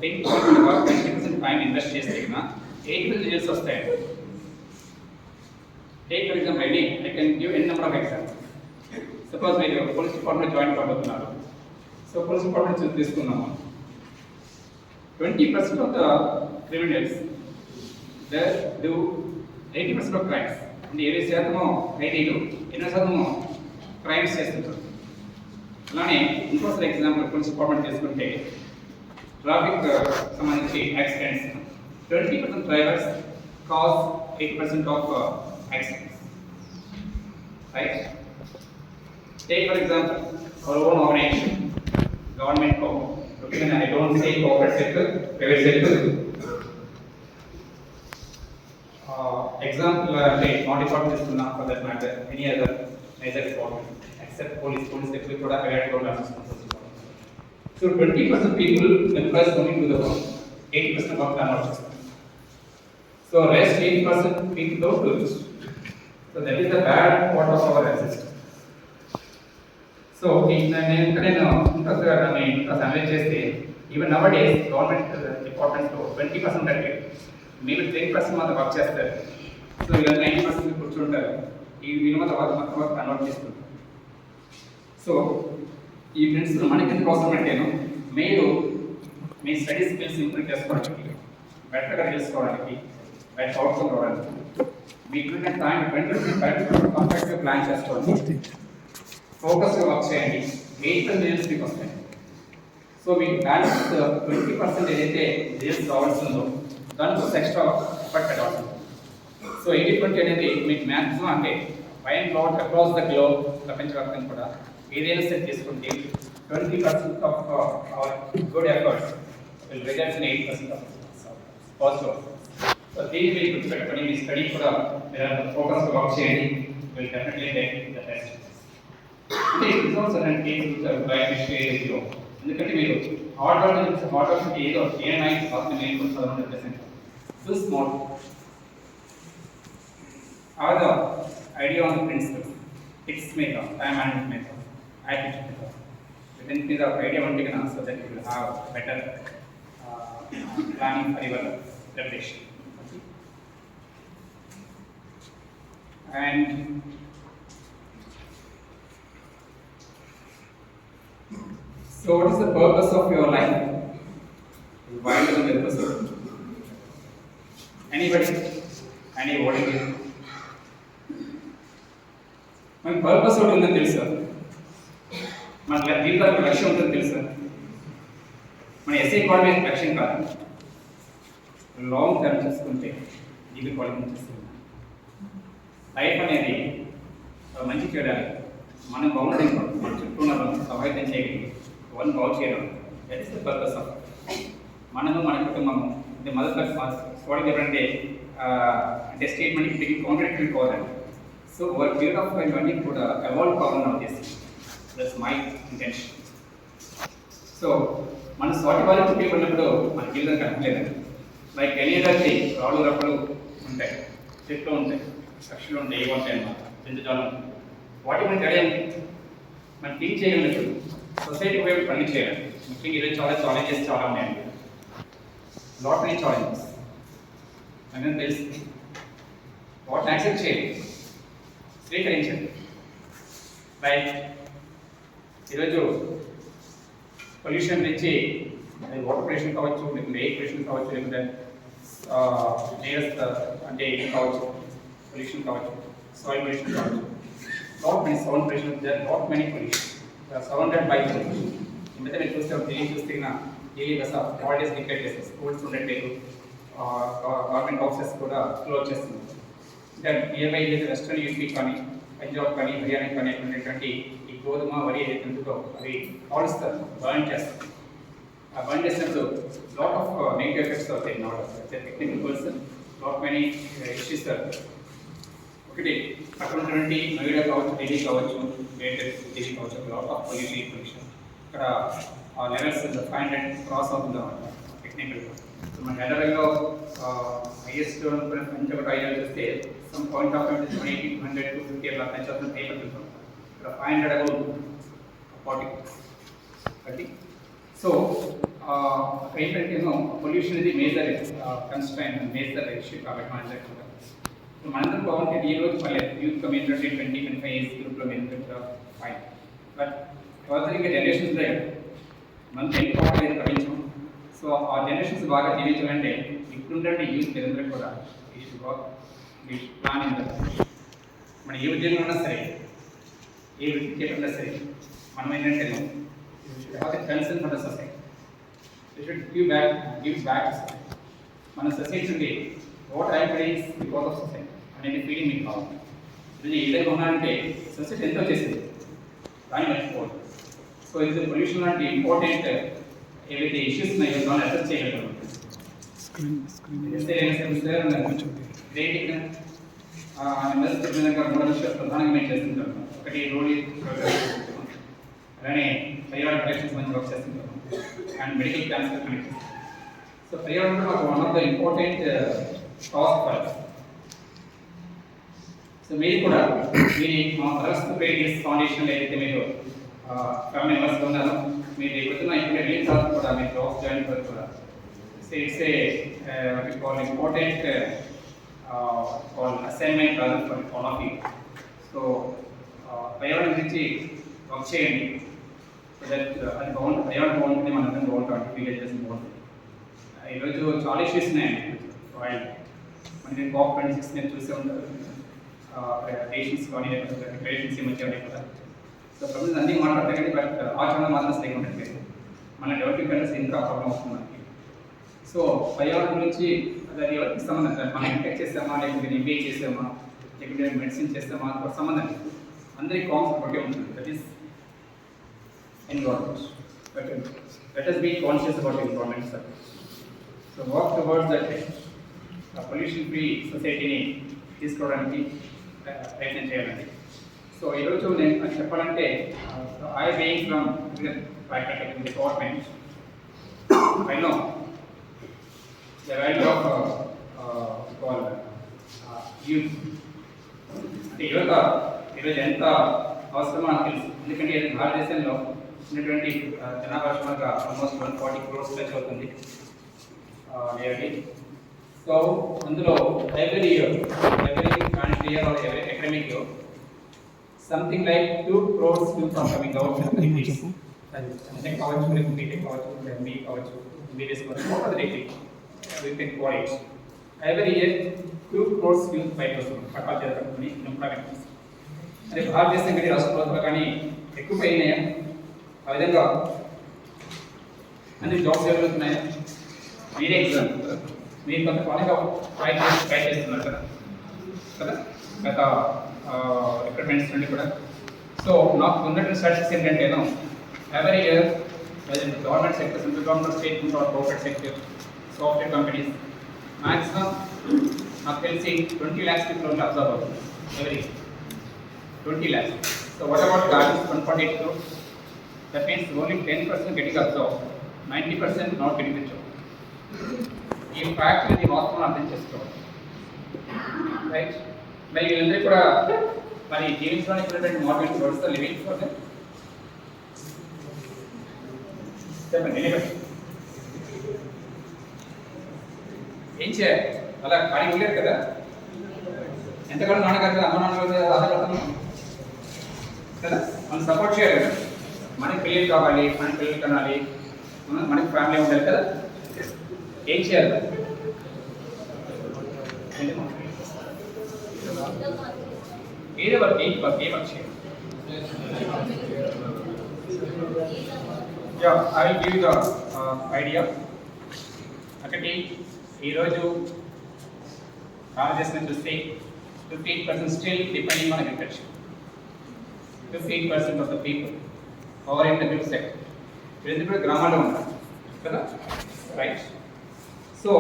20% టైం ఇన్వెస్ట్ చేస్తే కన్నా 80% రిజల్ట్స్ వస్తాయి. Take for example I can give N number of examples. Suppose మీరు police department join కాబోతున్నారు. So police department తీసుకున్నాము. 20% of the criminals they do 80% of crimes. అంటే 20% ఐటీలు 20% crimes చేస్తుంటారు. అలానే ఇంకోసారి ఎగ్జాంపుల్ పోలీస్ డిపార్ట్మెంట్ తీసుకుంటే ట్రాఫిక్ సంబంధించి accidents 20% drivers cause 80% of accidents, right? Take for example our own organisation government I don't say corporate sector, private sector. Example like not department is not for that matter, any other major department except police sector kuda private programs. So 20% people employees coming to the work, 80% work are not just. So rest 80% people don't do it. So that is the bad part of our system. So నేను ఇంకా analyse చేస్తే even now days government డిపార్ట్మెంట్స్లో 20% అంటే మీరు 10% మాత్రం work చేస్తారు. So ఇలా 90% కూర్చుంటారు. ఈ విలువ తర్వాత మొత్తం కన్వర్ట్ చేసుకుంటారు. సో ఈ ఫ్రెండ్స్ మనకి ఎందుకు అవసరం అంటేను మీరు మీ స్టడీ స్కిల్స్ ఇంప్రూవ్ చేసుకోవడానికి, బెటర్గా తెలుసుకోవడానికి, బెటర్ అవుట్కమ్ రావడానికి మీకు టైం 20% పర్ఫెక్ట్గా ప్లాన్ చేసుకోవాలి. ఫోకస్గా వర్క్ చేయండి. 8% రిజల్ట్స్ మీకు వస్తాయి. సో మీకు బ్యాలెన్స్ 20% ఏదైతే రిజల్ట్స్ రావాల్సిందో దానికి ఎక్స్ట్రా ఎఫర్ట్ పెట్టాల్సి. సో 80-20 అనేది మీకు మ్యాక్సిమం అంటే by and lot across the globe ప్రపంచవ్యాప్తంగా కూడా ఏదైనా సెట్ చేసుకుంటే 20% of our good efforts will results in 8% of positive. So దీన్ని మీరు గుర్తుపెట్టుకొని మీ స్టడీ కూడా ఫోకస్గా వర్క్ చేయండి. Will definitely get the best. అంటే రిజల్ట్స్ అంటే ఎందుకంటే మీరు హార్డ్ వర్క్ అంటే ఏదో ఏమైనా ఫస్ట్ నేను కొంచెం this mode are the idea on the principle, tips method, time management method, attitude method. Within the idea one taken so that you will have better planning for your preparation. And So, what is the purpose of your life? Why does the purpose? Anybody? Any volunteer? మన purpose ఒకటి ఉందని తెలుసా? మన జీవితానికి లక్ష్యం ఉందని తెలుసా? మన ఎస్ఏ క్వాలిటీ లక్ష్యం కాదు. లాంగ్ టర్మ్ చూసుకుంటే డిగ్రీ క్వాలిటీ చూస్తుంది. లైఫ్ అనేది మంచి చేయడానికి మనం బాగుంటుంది, మన చుట్టూ ఉన్న సహాయం చేయగలిగి వాళ్ళని బాగు చేయడం, that is the purpose of. మనము మన కుటుంబము అంటే మొదటి స్వాడి చెప్పంటే అంటే స్టేట్మెంట్కి బిగి కాంట్రాక్టరీ కావాలండి. So over period of time ఇవన్నీ కూడా అవాల్వ్ కావాలని నా ఉద్దేశం. That's my intention. సో మన స్వాటి వాళ్ళకి ఉపయోగపడినప్పుడు మన జీవితం కనపలేదండి. లైక్ ఎనీ అదర్ థింగ్, రాళ్ళు రప్పలు ఉంటాయి, చెట్లు ఉంటాయి, పక్షులు ఉంటాయి, ఏవో ఉంటాయి అన్నమాట, జంతుజాలం ఉంటాయి. వాటి మనకి అడిగాలి, మనం థింక్ చేయగలిగినప్పుడు సొసైటీ ఉపయోగ పని చేయాలి. ముఖ్యంగా ఈరోజు చాలా ఛాలెంజెస్ చాలా ఉన్నాయండి. లాట్ మెనీ ఛాలెంజెస్ అనేది తెలుసు. వాటిని యాక్సెప్ట్ చేయాలి, స్వీకరించండి. లైక్ ఈరోజు పొల్యూషన్ నుంచి అది వాటర్ పొల్యూషన్ కావచ్చు, లేకుంటే ఎయిర్ పొల్యూషన్ కావచ్చు, లేకుంటే అంటే ఇది కావచ్చు, పొల్యూషన్ కావచ్చు, సాయిల్ పొల్యూషన్ కావచ్చు, lot many sound pollution, there lot many pollution surrounded by pollution. ఇంత మీరు చూస్తే డైలీ హాలిడేస్ డిక్లేర్ చేస్తారు, స్కూల్స్ ఉండట్లేదు, గవర్నమెంట్ ఆఫీసెస్ కూడా క్లోజ్ చేస్తున్నారు. అంటే నియర్ బై వెస్ట్రన్ యూపీ కానీ, పంజాబ్ కానీ, హర్యానా కానీ ఉండేటువంటి ఈ గోధుమ, వరి ఏదైతే ఉంటుందో అవి కాలుస్తారు, బర్న్ చేస్తారు. ఆ బర్న్ చేసినప్పుడు లాట్ ఆఫ్ నెగిటివ్ ఎఫెక్ట్స్ అవుతాయి. Not technical person, lot many issues. ఒకటి అక్కడ ఉన్నటువంటి నోయిడా కావచ్చు, ఢిల్లీ కావచ్చు, ఢిల్లీ కావచ్చు, లాట్ ఆఫ్ పొల్యూషన్. ఇక్కడ ఆ లెవెల్స్ 500 క్రాస్ అవుతుంది అన్నమాట టెక్నికల్గా. సో మన జనరల్గా హైయెస్ట్ మంచి ఒక ఐడియా చూస్తే సమ్ పాయింట్ ఆఫ్ 180, 200, 250 అలా పెంచాల్సిన పేపర్ చూస్తాం. ఇక్కడ 500 అబౌవ్ 40. సో అక్కడ ఏంటంటే పొల్యూషన్ ఇది మేజర్ కన్స్ట్రైన్, మేజర్ ఇష్యూ కాబట్టి మన జరుగుతుంది. మనందరం బాగుంటే ఈ రోజు పర్లేదు, యూత్ కమ్యూనిటీ 20-25 ఏజ్ గ్రూప్లో మేము ఫైన్. బట్ ఫర్దర్ ఇంకా జనరేషన్స్ ఉంటాయి కదా, మనం తెలుసుకోవట్లేదు ప్రపంచం. సో ఆ జనరేషన్స్ బాగా జీవించాలంటే ఇప్పుడుంటే యూత్ అందరూ కూడా ప్లాన్ మన ఏ ఉద్యోగం ఉన్నా సరే, ఏ వృత్తి ఉన్నా సరే, మనం ఏంటంటే concern for the society. Should give back మన సొసైటీ నుండి what I prize because of society అనేది ఫీలింగ్ మీకు కావాలి. ఇది ఏదైనా ఉన్నారంటే సొసైటీ ఎంతో చేసింది, దాన్ని మర్చిపోవద్దు. సో ఇది పొల్యూషన్ లాంటి ఇంపార్టెంట్ ఏవైతే ఇష్యూస్ ఉన్నాయో దాన్ని అడ్రస్ చేయగలుగుతాం. విధంగా 3 విషయాలు ప్రధానంగా మేము చేస్తుంటాం. ఒకటి రోడ్, అలానే పర్యావరణ కలెక్షన్స్ మంచి వర్క్ చేస్తుంటాం, అండ్ మెడికల్ క్యాంప్స్ కనెక్ట్ చేస్తాం. సో పర్యావరణం ఒక one of the important task for us. So మీరు కూడా మా ట్రస్ట్ పేరియస్ ఫౌండేషన్ ఏదైతే మీరు ఫ్యామిలీ మెంబర్స్ ఉన్నారో, మీరు ఎప్పుడున్నా ఇప్పుడు రిలీజ్ అవుతుంది కూడా మీరు జాబ్స్ జాయిన్ అవుతారు కూడా. So it's a important assignment కాదు for all of you. So పర్యావరణం గురించి వర్క్ చేయండి. సో దట్ అది బాగుంటుంది, పర్యావరణం బాగుంటుంది, మనందరం బాగుంటాం, విలేజెస్ బాగుంటుంది. ఈరోజు చాలా ఇష్యూస్ ఉన్నాయండి. ఆయిల్ మనకి COP26 నేను చూసే ఉంటారు, రేషన్స్ కానీ రేషన్స్ ఈ మధ్య ఉన్నాయి కదా. సో ప్రజలు అన్నీ మాట్లాడతాయి కానీ బట్ ఆచరణ మాత్రం సరిగ్గా ఉండట్లేదు. మన డెవలపింగ్ కంట్రీస్ ఇంకా ప్రాబ్లం అవుతుంది మనకి. సో పర్యావరణం నుంచి అది ఎవరికి సంబంధం కాదు, మనం ఎంటెక్ చేస్తామా, లేకపోతే MBA చేసామా, లేకపోతే మెడిసిన్ చేస్తామా, ఒక సంబంధం లేదు. అందరికీ కాన్సెప్ట్ ఒకటే ఉంటుంది, that is environment. Let us be conscious about the environment, sir. So work towards that pollution free సొసైటీని తీసుకోవడానికి ప్రయత్నం చేయాలండి. సో ఈరోజు నేను చెప్పాలంటే I being from faculty department, I know the value of youth. అంటే యువత ఈరోజు ఎంత అవసరమో నాకు తెలుసు. ఎందుకంటే భారతదేశంలో ఉన్నటువంటి జనాభా సుమారుగా ఆల్మోస్ట్ 140 crores టచ్ అవుతుంది ఇయర్లీ. సో అందులో every financial year or every academic year, something like 2 crores youth are coming out from the cities అది ఎంటెక్ కావచ్చు, లేకపోతే బీటెక్ కావచ్చు, ఎంబీఏ కావచ్చు, ఎంబీబీఎస్ కావచ్చు, what are the degree we can call it. Every year 2 crores use 5% పట్టాలు చేరుకుని ఇంప్లాయ్మెంట్. అదే భారతదేశం కానీ రాష్ట్ర ప్రభుత్వాలు కానీ ఎక్కువ అయినాయా? ఆ విధంగా అన్ని జాబ్స్ జరుగుతున్నాయా? మీరే ఎగ్జామ్ మీరు కొంత పనిగా ట్రై చేస్తున్నారు కదా కదా గత రిక్రూట్మెంట్స్ నుండి కూడా. సో నాకు ఉన్నటువంటి స్టాటిస్టిక్స్ ఏంటంటే every year government sector, central government, state corporate sector, software companies maximum నాకు తెలిసి 20 lakhs people only అబ్జర్వ్ అవుతుంది every 20 lakhs. So what about gardens 1.8 crores? That means only 10% getting observed, 90% not getting the job. ఈ fact ఇది వాస్తవం అర్థం చేసుకోవాలి, right? మరి వీళ్ళందరూ కూడా మరి జీవించడానికి ఉన్నటువంటి motivation words living for them చెప్పండి. ఏం చేయాలి? అలా ఖాళీ ఉండలేదు కదా, ఎంతకాలం నాన్నగారు అమ్మ నాన్నగారు ఆధారపడతాం కదా, మనం సపోర్ట్ చేయాలి కదా. మనకి పిల్లలు కావాలి, మన పిల్లలు కనాలి, మనకి ఫ్యామిలీ ఉండాలి కదా. ఏం చేయాలి? ఏదో వర్క్ ఏ వర్క్ చేయాలి. I will give the idea. ఒకటి, ఈరోజు భారతదేశం చూస్తే 15% still depending on agriculture. 15% of the people are in the middle sector. వీళ్ళందరూ కూడా గ్రామాల్లో ఉంటారు కదా, రైట్? సో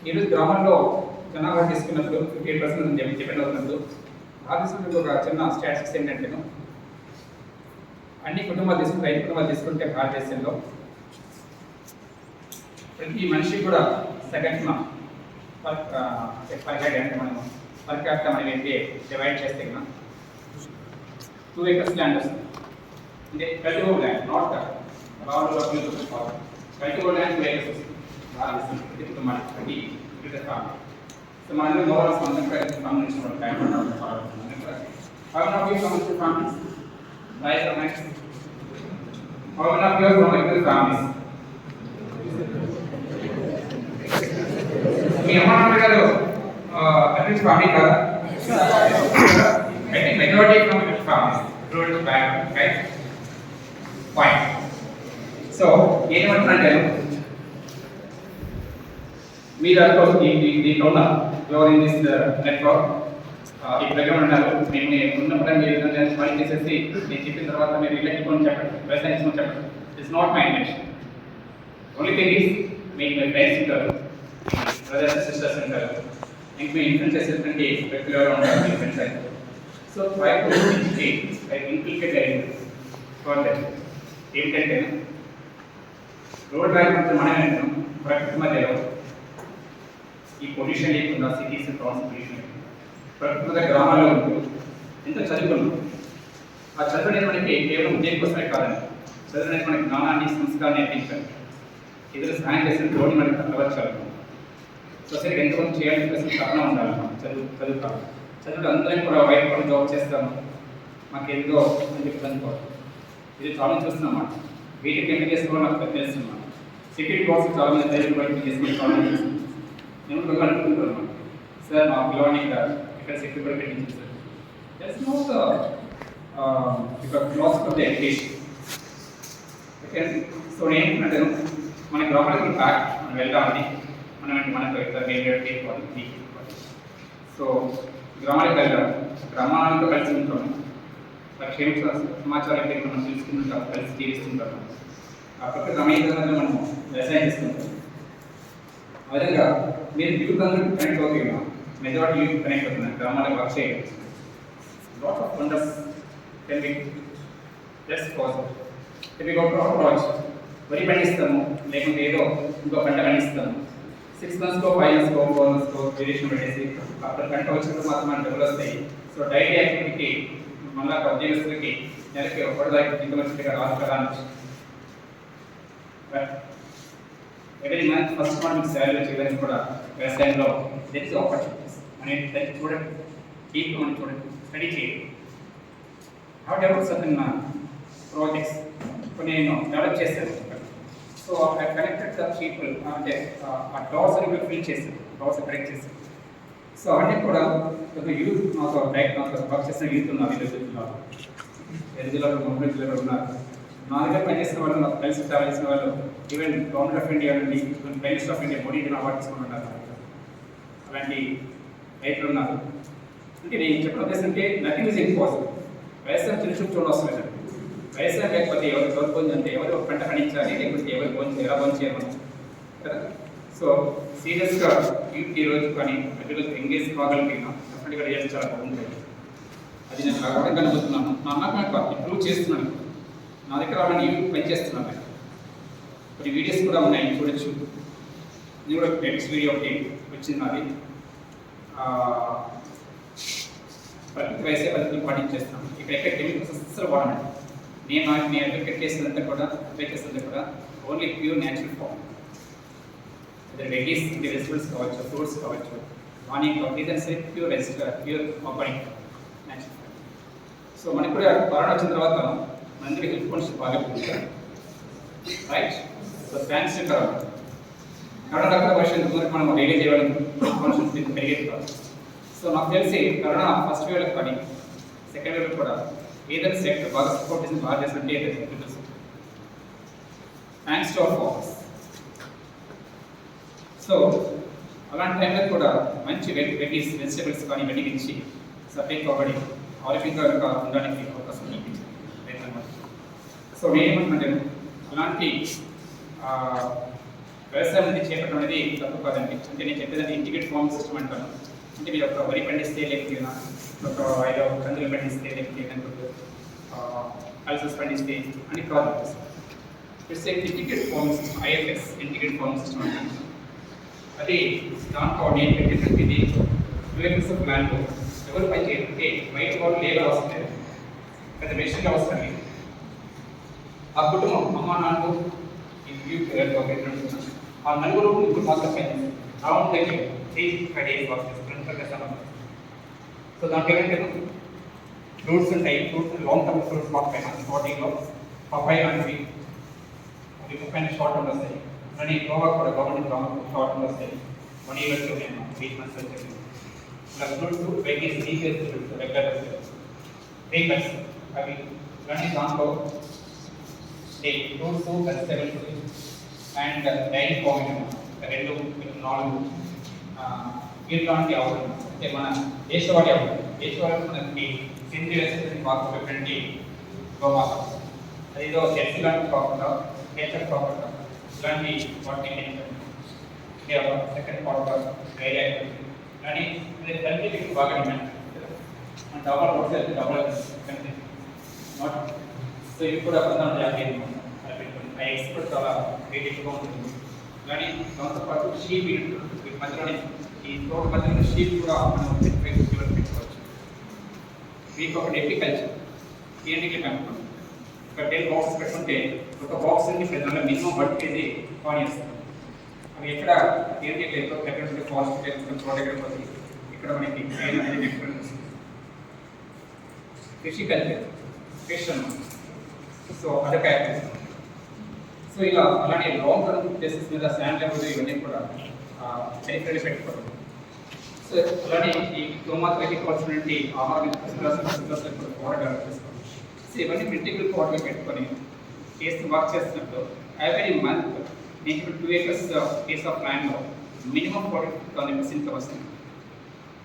ఈరోజు గ్రామాల్లో జనాభా తీసుకున్నప్పుడు 15% డిపెండ్ అవుతున్నప్పుడు భారతదేశంలో ఒక చిన్న స్టాటిస్టిక్స్ ఏంటంటే అన్ని కుటుంబాలు తీసుకుంటే 5 కుటుంబాలు తీసుకుంటే భారతదేశంలో ప్రతి మనిషికి కూడా సగటున పర్ హెడ్ అంటే మనం పర్ క్యాపిటల్ మనం ఏంటి డివైడ్ చేస్తే కన్నా 2 acres ల్యాండ్ వస్తుంది. అంటే cultivable land, not cultivable land 2 acres వస్తుంది భారతదేశం ప్రతి కుటుంబానికి, ప్రతి ఫ్యామిలీ. సో మన అందరూ మోరల్స్ సంబంధించిన families right next how many of you are from agricultural families? మీ అమ్మ నాన్న గారు అగ్రికల్చర్ ఫ్యామిలీ కదా? I think majority from agricultural families, rural background, right? Fine. So ఏమంటున్నారంటే మీరు అనుకోవచ్చు దీంట్లో ఉన్న ఎవరు ఇన్ దిస్ నెట్వర్క్ ఈ ప్రోగ్రామ్ అన్నారు, మేము ఉన్నప్పుడు మీరు పని చేసేసి నేను చెప్పిన తర్వాత మీరు ఇళ్ళకి కొని చెప్పండి, వ్యవసాయం చేసుకొని చెప్పండి. It's not my intention. Only thing is మీకు మీ ఫ్రెండ్స్ ఉంటారు, బ్రదర్స్ సిస్టర్స్ ఉంటారు, ఇంక మీ ఇన్ఫ్లుయెన్స్ చేసేటువంటి వ్యక్తులు ఎవరు ఉంటారు మీ ఫ్రెండ్స్ అయితే. So try to implicate for that. ఏంటంటే రోడ్ రైడ్ అంటే మనం ఏంటంటాం ప్రకృతి మధ్యలో ఈ పొల్యూషన్ లేకుండా సిటీస్ టౌన్స్ పొల్యూషన్ ప్రకృతి గ్రామాల్లో ఉంటూ ఎంత చదువుకున్నాం. ఆ చదువు అనేది మనకి కేవలం ఉద్యోగం కోసమే కాదండి. చదువు అనేది మనకి జ్ఞానాన్ని, సంస్కారాన్ని నేర్పించాలి. ఎదురు సాయం చేసిన రోడ్డు మనకి అలవర్చాలి. సొసైటీకి ఎంతమంది చేయాలని చెప్పేసి తపన ఉండాలి. చదువు కాదు, చదువు అందరినీ కూడా బయట కూడా జాబ్ చేస్తాము, మాకు ఏదో అని చెప్పి అనుకోవాలి. ఇది చాలా చూస్తున్నామాట. వీటికి ఎంత చేసుకోవాలో నాకు తెలుస్తున్నాను. సెక్యూరిటీ బాక్స్ చాలా మంది ధైర్యం బయట చేసుకుని చాలా చేస్తున్నాను. నేను కూడా అనుకుంటున్నాను అన్నమాట, సార్ మా పిల్లవాడిని ఇక్కడ సెక్యూరిటీ బయట పెట్టించారు sir. That's not loss of the education. Okay. So ఏంటంటే మన గ్రామాలకి బ్యాక్ మనం వెళ్దామని మనకు సో గ్రామాలకు వెళ్దాం, గ్రామాలతో కలిసి ఉంటాం, క్షేమ సమాచారం మనం తెలుసుకుంటాం, కలిసి జీవిస్తుంటాం. ఆ పక్క సమయంలో మనం వ్యవసాయం చేసుకుంటాం. ఆ విధంగా మీరు యూత్ అందరూ కనెక్ట్ అవుతున్నాం, మెజారిటీ యూత్ కనెక్ట్ అవుతున్నారు, గ్రామాలకు వర్క్ చేయడం. Lot of wonders can be just possible. ఇవి ఒక ప్రాజెక్ట్ వరి పండిస్తాము, లేకుంటే ఏదో ఇంకో పంట పండిస్తాము. 6 months 5 months 4 months డ్యూరేషన్ పెట్టేసి అక్కడ పంట వచ్చినప్పుడు మాత్రం మనకు డబ్బులు వస్తాయి. సో డైలీ యాక్టివిటీకి మళ్ళీ ఉద్యోగస్తులకి నెలకి ఒకటి ఇంత వచ్చినట్టుగా రాదు కదా అని every month first month salary చేయడానికి కూడా వ్యవసాయంలో దట్ ఈస్ ఆపర్చునిటీస్ అనేది దాన్ని చూడండి, డీప్గా మనం చూడండి, స్టడీ చేయండి. హౌ డెవలప్ సర్టన్ ప్రాజెక్ట్స్ కొన్ని నేను డెవలప్ చేశాను. So I connected the people, అంటే ఆ డాట్స్ అని కూడా ఫిల్ చేశాను, డాట్స్ కనెక్ట్ చేశాను. సో అవన్నీ కూడా ఒక యూత్ నాతో వర్క్ చేసిన యూత్ ఉన్నారు, జిల్లాలో ముంబై జిల్లాలో ఉన్నారు. నా దగ్గర పనిచేసిన వాళ్ళు, నాకు కలిసి ట్రావెల్ చేసిన వాళ్ళు, ఈవెన్ గవర్నమెంట్ ఆఫ్ ఇండియా నుండి prime minister of India Modi award తీసుకుని ఉన్నారు. అలాంటి రైతులు ఉన్నారు. అంటే నేను చెప్పిన ఉద్దేశం అంటే నథింగ్ ఇస్ ఇంపాసిబుల్. వ్యవసాయం చిన్న చూపు చూడవలసిన లేదు. వ్యవసాయం లేకపోతే ఎవరు కోరుకుంది అంటే ఎవరు పంట పండించాలి, లేకపోతే ఎవరు భోజనం ఎలా భోజనం చేయాలి కదా. సో సీరియస్గా ఈ రోజు కానీ ప్రతిరోజు ఎంగేజ్ కాగలిగినా డెఫినెట్గా రిజల్ట్ చాలా బాగుంటుంది. అది నేను కాకుండా కనుగొస్తున్నాను. నా అన్నకు నాకు ఇంప్రూవ్ చేస్తున్నాను. నా దగ్గర అవన్నీ పనిచేస్తున్నాను. కొన్ని వీడియోస్ కూడా ఉన్నాయి, చూడొచ్చు. ఇది కూడా నెక్స్ట్ వీడియో ఒకటి వచ్చింది నాది. ప్రకృతి వ్యవసాయ పద్ధతులు పాటించేస్తున్నాను. ఇక్కడ ఎక్కడ కెమికల్స్ అస్సలు వాడమండి. నేను అడ్వకేట్ చేసినంతా కూడా only pure natural farm. Veggies అంటే వెజిటబుల్స్ కావచ్చు, ఫ్రూట్స్ కావచ్చు, మార్నింగ్ ఇదైనా సరే ప్యూర్ ఆర్గానిక్ న్యాచురల్. సో మనకి కూడా కరోనా వచ్చిన తర్వాత మనందరికీ హెల్త్ కాన్షియస్ బాగా పెరుగుతారు, right? So thanks to corona version మనం డైలీ చేయాలని కాన్షియస్ పెరిగేది కాదు. సో నాకు తెలిసి కరోనా ఫస్ట్ వేవ్లో కానీ సెకండ్ వేవ్లో కూడా ఏదైనా సెక్టర్ బాగా సపోర్ట్ చేసి బాగా చేస్తుంటే thanks to our focus. So అలాంటి టైంలో కూడా మంచి వెజిటబుల్స్ కానీ వెడిగించి సపరేట్ కాబట్టి ఆరోగ్యంగా ఉండడానికి అవకాశం కల్పించింది. సో నేనేమంటున్నాను, అలాంటి వ్యవసాయం అనేది చేపట్టడం అనేది తప్పు కాదండి. అంటే నేను చెప్పేదంటే ఇంటిగ్రేట్ ఫార్మ్ సిస్టమ్ అంటాను. అంటే మీరు ఒక వరి పండిస్తే లేకపోతే ఒక 5 కందులు పండిస్తే లేకపోతే పల్సెస్ పండిస్తే అని కాదు. It's integrate farm system, IFS integrate farm system అంటాను. అది దాంట్లో నేను పెట్టినటువంటి 2 acres ఆఫ్ ల్యాండ్ ఎవరు పని చేయాలంటే బయట వాళ్ళు లేబర్ అవసరం లేదు, పెద్ద మెషిన్ అవసరం లేదు. ఆ కుటుంబం అమ్మ నాన్న ఆ నలుగురు ఇప్పుడు మాత్రం పని రౌండ్ దగ్గర 3-5 days వర్క్ చేస్తారు. సో దాంట్లో ఏంటంటే ఫ్రూట్స్ ఉంటాయి, ఫ్రూట్స్ లాంగ్ టర్మ్ ఫ్రూట్స్ మాకు పైన స్టార్టింగ్లో పప్పాయి లాంటివి అవి పైన షార్ట్ టర్మ్ వస్తాయి. కానీ గోవా కూడా గవర్నమెంట్ షార్ట్ టర్మ్ వస్తాయి. 1 year వచ్చి 8 months వచ్చేది. ఇలా fruits veggies details regular papers అవి కానీ దాంట్లో fruits vegetables and dairy farming 2-4 ఇట్లాంటి అవసరం. అంటే మన దేశవాళీ అవసరం. దేశవాళీ మనకి సేంద్రీయ బాగా పెట్టండి గోమాత. అదేదో జెర్సీ లాంటి కాకుండా నేచర్ కాకుండా ఇలాంటి వాటిని సెకండ్ క్వార్టర్ డైరీ కానీ హెల్తీ బాగా డిమాండ్ మన double roads double not. So ఇవి కూడా 50 ఆ ఎక్స్పర్ట్ చాలా రేట్ ఎక్కువగా ఉంటుంది. కానీ దాంతోపాటు షీప్ వీటి మధ్యలోనే ఈ తోట మధ్యలో షీప్ కూడా మనం పెట్టుకోవచ్చు. వీక్ ఒక ఎపికల్చర్ ఏంటి పెట్టుకుంటాం. ఒక 10 బాక్సెస్ పెట్టుకుంటే ఒక బాక్స్ నుంచి ప్రజల్లో మినిమం 1 kg ఆనియన్స్. అవి ఎక్కడ ఏంటి ఎక్కడ ఫాస్ట్ ప్రోడక్ట్ పోతుంది. ఇక్కడ మనకి మెయిన్ అనేది డిఫరెన్స్ ఫిష్ కల్చర్, ఫిష్ అన్నమాట. సో అదొక యాక్టివిటీ. సో ఇలా అలాంటి లాంగ్ టర్మ్ బేసిస్ మీద శాండ్ లెవెల్ ఇవన్నీ కూడా సరిపడి పెట్టుకోవడం. సో అలానే ఈ గోమాతలకి కావాల్సినటువంటి ఆహారం కూడా డెవలప్ చేసుకోవాలి. సో ఇవన్నీ ఇంటిగ్రల్ కోడ్గా పెట్టుకొని వర్క్ చేస్తున్నప్పుడు ఎవ్రీ మంత్ నేను ఇప్పుడు 2 acres పీస్ ఆఫ్ ల్యాండ్లో మినిమం 40,000 ఇన్కమ్ వస్తుంది.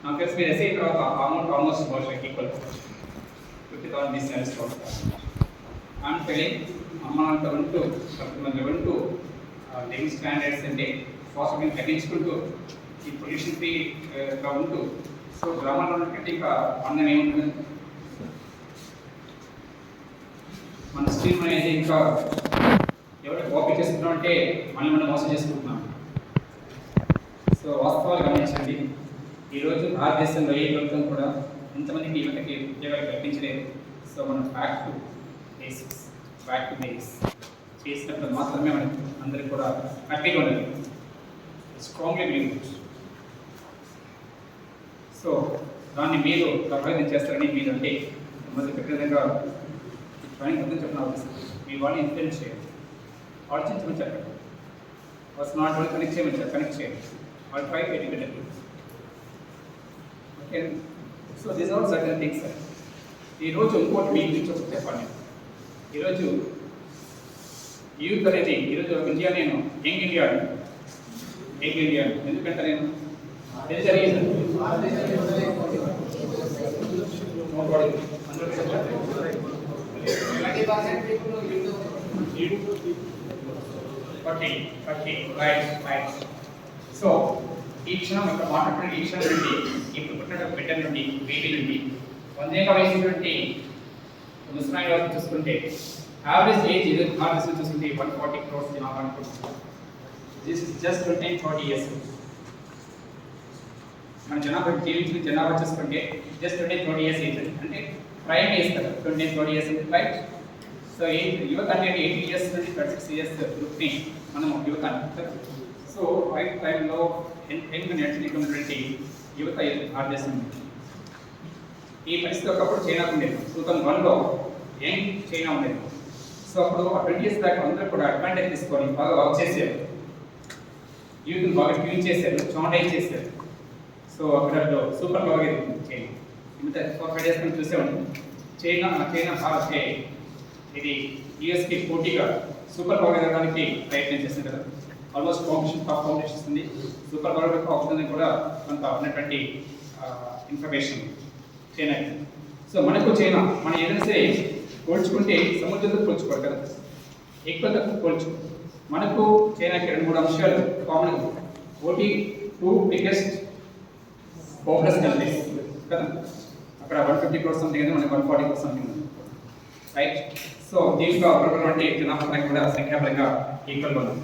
నాకు తెలిసి మీరు ఎస్ఐ తర్వాత అమౌంట్ ఆల్మోస్ట్ ఈక్వల్ 50,000 దీస్ సాల్స్. I'm telling అమ్మానంత ఉంటూ కొంతమంది ఉంటూ లివింగ్ స్టాండర్డ్స్ అంటే పాసిబుల్ తగ్గించుకుంటూ ఈ పొల్యూషన్ ఫ్రీగా ఉంటూ సో గ్రామాల్లో ఉన్నటువంటి ఇంకా అందం ఏముంటుంది. మన స్ట్రీమ్ అనేది ఇంకా ఎవరికి కాపీ చేసుకుంటాం అంటే మనం మోసం చేసుకుంటున్నాం. సో వాస్తవాలు గమనించండి. ఈరోజు భారతదేశంలో ఏ ప్రభుత్వం కూడా ఇంతమందికి యువతకి ఉద్యోగాలు కల్పించలేదు. సో మనం బ్యాక్ టు బేసిక్స్ చేసినప్పుడు మాత్రమే మనకి అందరికీ కూడా హ్యాపీగా ఉండదు. Strongly believe. సో దాన్ని మీరు ప్రభావితం చేస్తారని మీరు అంటే మొదలు పెట్టే విధంగా డ్రాయింగ్ అర్థం చెప్పిన అవసరం. మీ వాళ్ళని ఇన్ఫ్లుయెన్స్ చేయాలి, ఆలోచించమని చెప్పండి. ఫస్ట్ నాట్ వాళ్ళు కనెక్ట్ చేయమని కనెక్ట్ చేయాలి, వాళ్ళు try educated. Okay, so this are certain things sir. ఈరోజు ఇంకోటి మీ గురించి ఒకటి చెప్పాలి. ఈరోజు యూత్ అనేది ఈరోజు ఇండియా, నేను యంగ్ ఇండియా ఎందుకంటే నేను సో ఈ క్షణం యొక్క మాట్లాడుతున్న ఈ క్షణం నుండి ఇప్పుడు పుట్టిన బిడ్డ నుండి బేబీ నుండి 100 ఏళ్ల వయసు నుండి ముస్లిం వరకు చూసుకుంటే యావరేజ్ ఏజ్ ఇది భారతదేశం చూసుకుంటే 140 crores జనాభా అనుకుంటున్నాం. This is just 20-30 years. మన జనాభా జీవించిన జనాభా చూసుకుంటే జస్ట్ 20-30 years ఏజ్ అంటే ప్రైమ్ ఏజ్ కదా, 20-30 years రైట్. సో యువత అనేది 80 years నుండి 36 years గ్రూప్ని మనం యువత అంటారు. సో రైట్ టైంలో యంగ్ నేర్చుకున్నటువంటి యువత భారతదేశం. ఈ పరిస్థితి ఒకప్పుడు చైనాకు ఉండేది. 2001లో యంగ్ చైనా ఉండేది. సో అప్పుడు 20 years దాకా అందరూ కూడా అడ్వాంటేజ్ తీసుకొని బాగా వర్క్ చేశారు, యూత్ని బాగా ట్యూన్ చేశారు, ట్రామటైజ్ చేశారు. సో అక్కడ సూపర్ బాగా చైనా ఇంత 4-5 years నుంచి చూసేవాళ్ళు. చైనా భారత్ ఇది యూఎస్కి పోటీగా సూపర్ పవర్ ఎదగడానికి ప్రయత్నం చేస్తుంది కదా. ఆల్మోస్ట్ కాంపిటీషన్ ఉంది. సూపర్ పవర్ అవుతుందని కూడా కొంత ఉన్నటువంటి ఇన్ఫర్మేషన్ చైనా. సో మనకు చైనా మన ఏదైనా పోల్చుకుంటే సముద్రంతో పోల్చుకోరు కదా, ఎక్కువ తక్కువ పోల్చు. మనకు చైనాకి 2-3 అంశాలు కామన్. ఒకటి 2 biggest populous countries కదా, అక్కడ 150 crores సంథింగ్ ఉంది, మనకి 140 crores సంథింగ్ ఉంది రైట్. సో దీంట్లో అటువంటి జనాభా కూడా సంఖ్యాపరంగా ఈక్వల్గా ఉంది.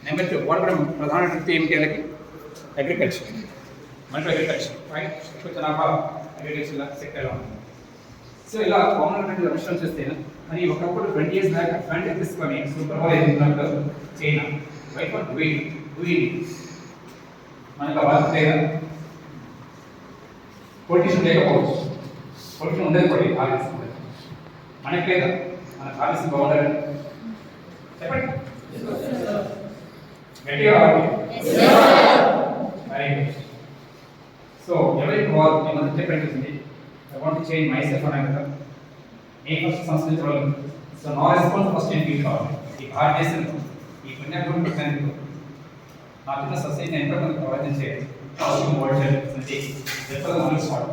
నెంబర్ 2 వాళ్ళ ప్రధాన వృత్తి ఏమిటి వాళ్ళకి? అగ్రికల్చర్. మనకు అగ్రికల్చర్ రైట్. ఎక్కువ జనాభా అగ్రికల్చర్ సెక్టర్లో ఉంది. సో ఇలా కామన్ అంశాలు చూస్తే మరి ఒకప్పుడు 20 years బ్యాక్ అడ్వాంటేజ్ తీసుకొని సూపర్ పవర్ ఏదైనా చైనా వైఫ్ ఆఫ్ డూయింగ్ మనకు అవాల్సి లేదా పొలిటీషియన్ లేకపోవచ్చు, పొలిటీషియన్ ఉండేది కూడా భారతదేశం మనకి లేదా, మన భారతదేశం బాగుండాలి చెప్పండి గట్టిగా వెరీ గుడ్. సో ఎవరికి వారు ఏమైనా చెప్పండి I want to change myself and I నేను ఫస్ట్ సంస్కరించగలను. సో నా రెస్పాన్స్ ఫస్ట్ నేను ఫీల్ కావాలి. ఈ భారతదేశంలో ఈ పుణ్యభూమి పెట్టినందుకు నాకున్న సొసైటీ ఎంతో కొంత ప్రవర్తన చేయాలి. పాజిటివ్ మోడల్ చెప్పాలి.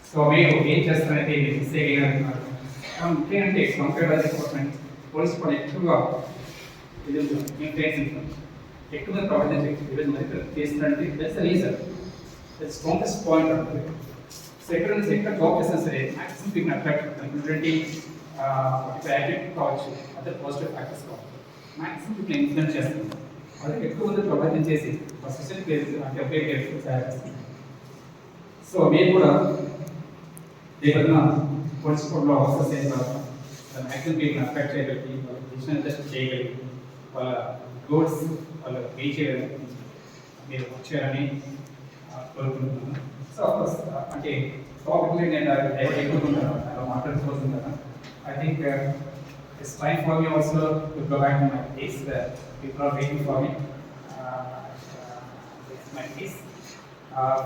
సో మీరు ఏం చేస్తారంటే మిస్టేక్ ఏమంటున్నారు ముఖ్యంగా కంప్యూటర్ డిపార్ట్మెంట్ పోలీస్ కూడా ఎక్కువగా ఇది మేము ప్రయత్నిస్తాం, ఎక్కువగా ప్రవర్తన చేయాలి. మరి చేసినట్టు that's the reason, that's strongest point ఉంటుంది. సో ఎక్కడ జాబ్ చేసినా సరే మ్యాక్సిమం పీపుల్ అట్రాక్ట్ అవుతుంది. యాక్టివిటీ కావచ్చు, అదర్ పాజిటివ్ ఫ్యాక్టర్స్ కావచ్చు, మ్యాక్సిమం పీపుల్ ఇన్ఫ్లుయెన్స్ చేస్తుంది. అదే ఎక్కువ మంది ప్రభావితం చేసి సొసైటీ ప్లేస్ అంటే ఉపయోగ తయారు చేస్తుంది. సో మేము కూడా ఏదైనా పొలిటికల్లో అవసరం అయిన తర్వాత మ్యాక్సిమం పీపుల్ అట్రాక్ట్ చేయగలిగి, వాళ్ళ డిసిషన్ టెస్ట్ చేయగలిగి, వాళ్ళ గోల్స్ వాళ్ళు రీచ్ చేయగలిగి మీరు వచ్చారని కోరుకుంటున్నాను. సో అఫ్కోర్స్ అంటే టాపిక్ నేను ఎక్కువకుంటాను అలా మాట్లాడుకోవచ్చు కదా. I think it's time for me also to go back to my place. People are waiting for me my place.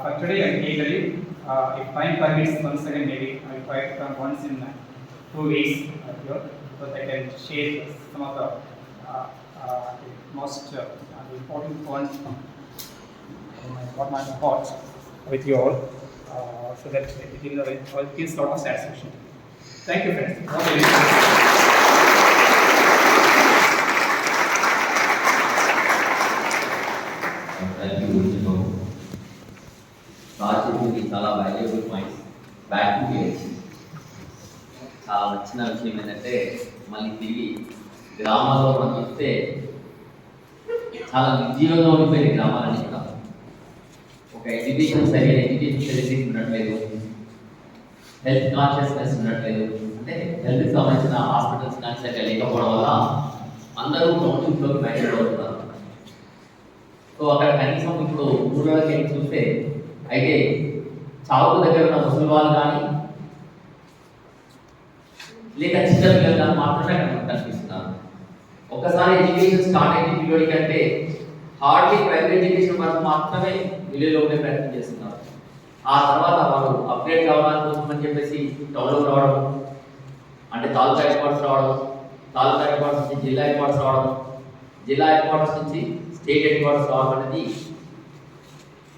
For today I can tell you, if time permits, once again maybe I will try to come once in 2 weeks here, so that I can share some of the most important points from my thoughts with you all, so that it will give sort of satisfaction. Thank you, friends. Thank you. రాజకీయ చాలా valuable points back to village. చాలా నచ్చిన విషయం ఏంటంటే మళ్ళీ తిరిగి గ్రామాల్లో మనం చూస్తే చాలా నిర్జీవంగా ఉండిపోయింది గ్రామాలన్నీ కూడా. ఒక ఎడ్యుకేషన్ సరైన ఎడ్యుకేషన్ ఫెసిలిటీస్ ఉండట్లేదు, హెల్త్ కాన్షియస్నెస్ ఉండట్లేదు. అంటే హెల్త్కి సంబంధించిన హాస్పిటల్స్ కానీ సరిగ్గా లేకపోవడం వల్ల అందరూ టౌన్షిప్లోకి మైగ్రేట్ అవుతున్నారు. సో అక్కడ కనీసం ఇప్పుడు రూరల్కి వెళ్ళి చూస్తే అయితే చావుకు దగ్గర ఉన్న ముసలి వాళ్ళు కానీ లేక చిన్న పిల్లలు మాత్రమే అక్కడ మనకు కనిపిస్తున్నారు. ఒక్కసారి ఎడ్యుకేషన్ స్టార్ట్ అయింది పిల్లడి కంటే హార్డ్లీ ప్రైవేట్ ఎడ్యుకేషన్ వరకు మాత్రమే విలేజ్లో ఉండే ప్రయత్నం చేస్తున్నారు. ఆ తర్వాత వాళ్ళు అప్గ్రేడ్ కావడానికి కోసం అని చెప్పేసి టౌన్లోకి రావడం, అంటే తాలూకా హెడ్ క్వార్టర్స్ రావడం, తాలూకా హెడ్ క్వార్టర్స్ నుంచి జిల్లా హెడ్ క్వార్టర్స్ రావడం, జిల్లా హెడ్ క్వార్టర్స్ నుంచి స్టేట్ హెడ్ క్వార్టర్స్ రావడం అనేది